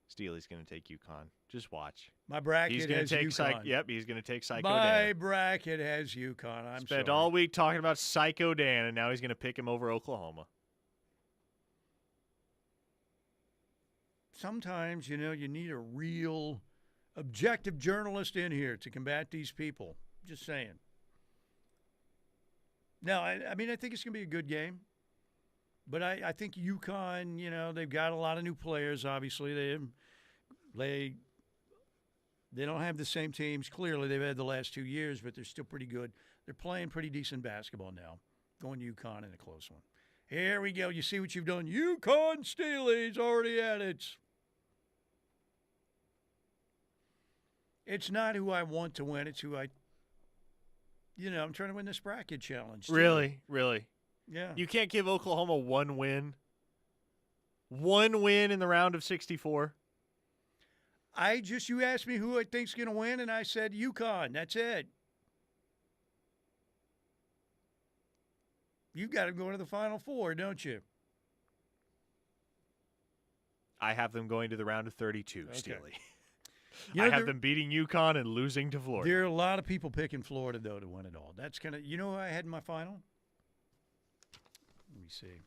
Steely's going to take Yukon. Just watch. My bracket has Yukon. Yep, he's going to take Psycho Dan. My bracket has Yukon. Spent all week talking about Psycho Dan, and now he's going to pick him over Oklahoma. Sometimes, you need a real objective journalist in here to combat these people. Just saying. No, I mean, I think it's going to be a good game. But I think Yukon, they've got a lot of new players, obviously. They don't have the same teams. Clearly, they've had the last 2 years, but they're still pretty good. They're playing pretty decent basketball now. Going to Yukon in a close one. Here we go. You see what you've done. Yukon Steely's already at it. It's not who I want to win. It's who I'm trying to win this bracket challenge. Really? Yeah. You can't give Oklahoma one win? One win in the round of 64? You asked me who I think's going to win, and I said Yukon. That's it. You've got to go to the Final Four, don't you? I have them going to the round of 32, Okay. Steely. You I know, have them beating Yukon and losing to Florida. There are a lot of people picking Florida, though, to win it all. That's kind of, who I had in my final? Let me see.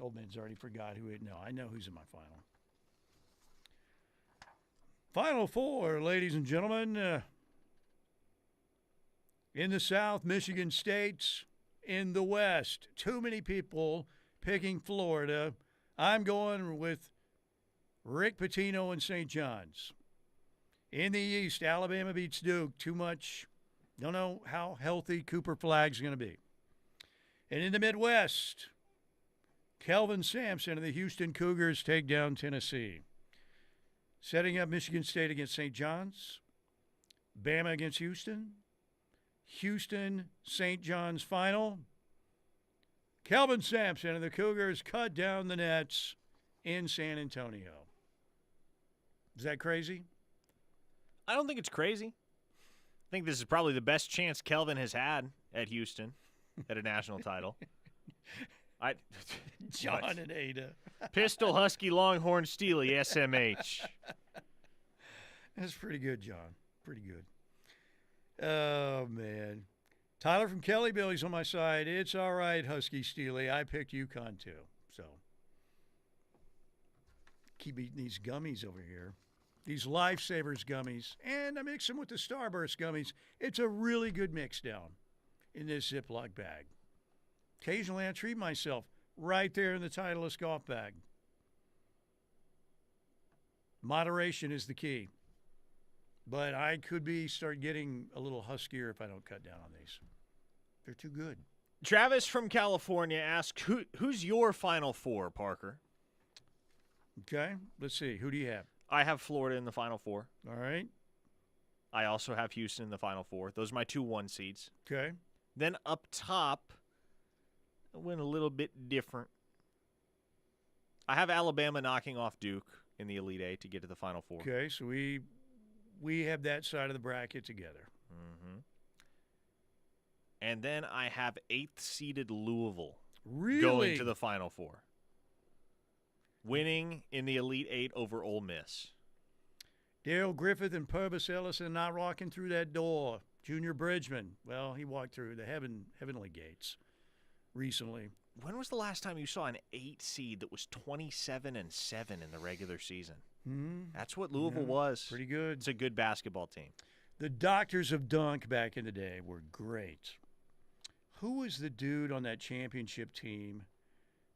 Old man's already forgot who it. No, I know who's in my final. Final Four, ladies and gentlemen. In the South, Michigan State's in the West. Too many people picking Florida. I'm going with Rick Pitino and St. John's. In the East, Alabama beats Duke. Too much. Don't know how healthy Cooper Flagg's going to be. And in the Midwest, Kelvin Sampson and the Houston Cougars take down Tennessee. Setting up Michigan State against St. John's. Bama against Houston. Houston, St. John's final. Kelvin Sampson and the Cougars cut down the nets in San Antonio. Is that crazy? I don't think it's crazy. I think this is probably the best chance Kelvin has had at Houston at a national title. John and Ada. Pistol, Husky, Longhorn, Steely, SMH. That's pretty good, John. Pretty good. Oh, man. Tyler from Kellyville, he's on my side. It's all right, Husky Steely. I picked Yukon, too. So, keep eating these gummies over here. These Lifesavers gummies. And I mix them with the Starburst gummies. It's a really good mix down in this Ziploc bag. Occasionally, I treat myself right there in the Titleist golf bag. Moderation is the key. But I could start getting a little huskier if I don't cut down on these. They're too good. Travis from California asks, who's your Final Four, Parker? Okay, let's see. Who do you have? I have Florida in the Final Four. All right. I also have Houston in the Final Four. Those are my 2 1 seeds. Okay. Then up top, I went a little bit different. I have Alabama knocking off Duke in the Elite Eight to get to the Final Four. Okay, so we have that side of the bracket together. Mm-hmm. And then I have 8th-seeded Louisville really? Going to the Final Four. Winning in the Elite Eight over Ole Miss. Dale Griffith and Purvis Ellison not walking through that door. Junior Bridgman, well, he walked through the heavenly gates recently. When was the last time you saw an 8 seed that was 27-7 in the regular season? Mm-hmm. That's what Louisville was. Pretty good. It's a good basketball team. The Doctors of Dunk back in the day were great. Who was the dude on that championship team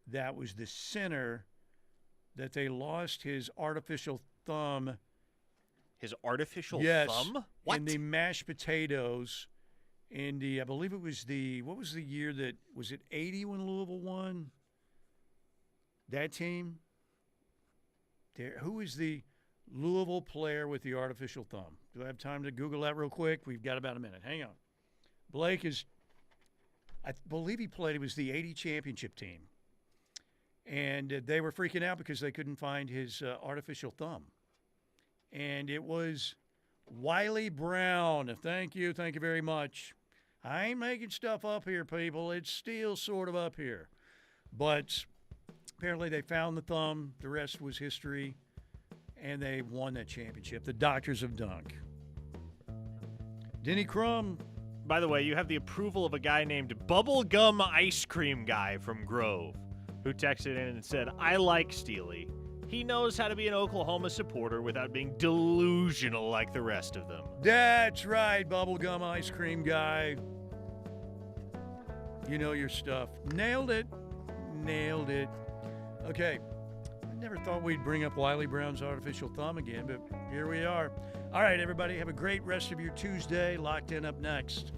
that was the center that they lost his artificial thumb? His artificial thumb? What? In the mashed potatoes. In the, I believe it was what was the year that, was it 80 when Louisville won? That team? Who is the Louisville player with the artificial thumb? Do I have time to Google that real quick? We've got about a minute. Hang on. Blake I believe he was the 80 championship team. And they were freaking out because they couldn't find his artificial thumb. And it was Wiley Brown. Thank you very much. I ain't making stuff up here, people. It's still sort of up here. But apparently they found the thumb. The rest was history. And they won that championship. The Doctors of Dunk. Denny Crum. By the way, you have the approval of a guy named Bubblegum Ice Cream Guy from Grove, who texted in and said, I like Steely. He knows how to be an Oklahoma supporter without being delusional like the rest of them. That's right, bubblegum ice cream guy. You know your stuff. Nailed it. Nailed it. Okay. I never thought we'd bring up Wiley Brown's artificial thumb again, but here we are. All right, everybody, have a great rest of your Tuesday. Locked In up next.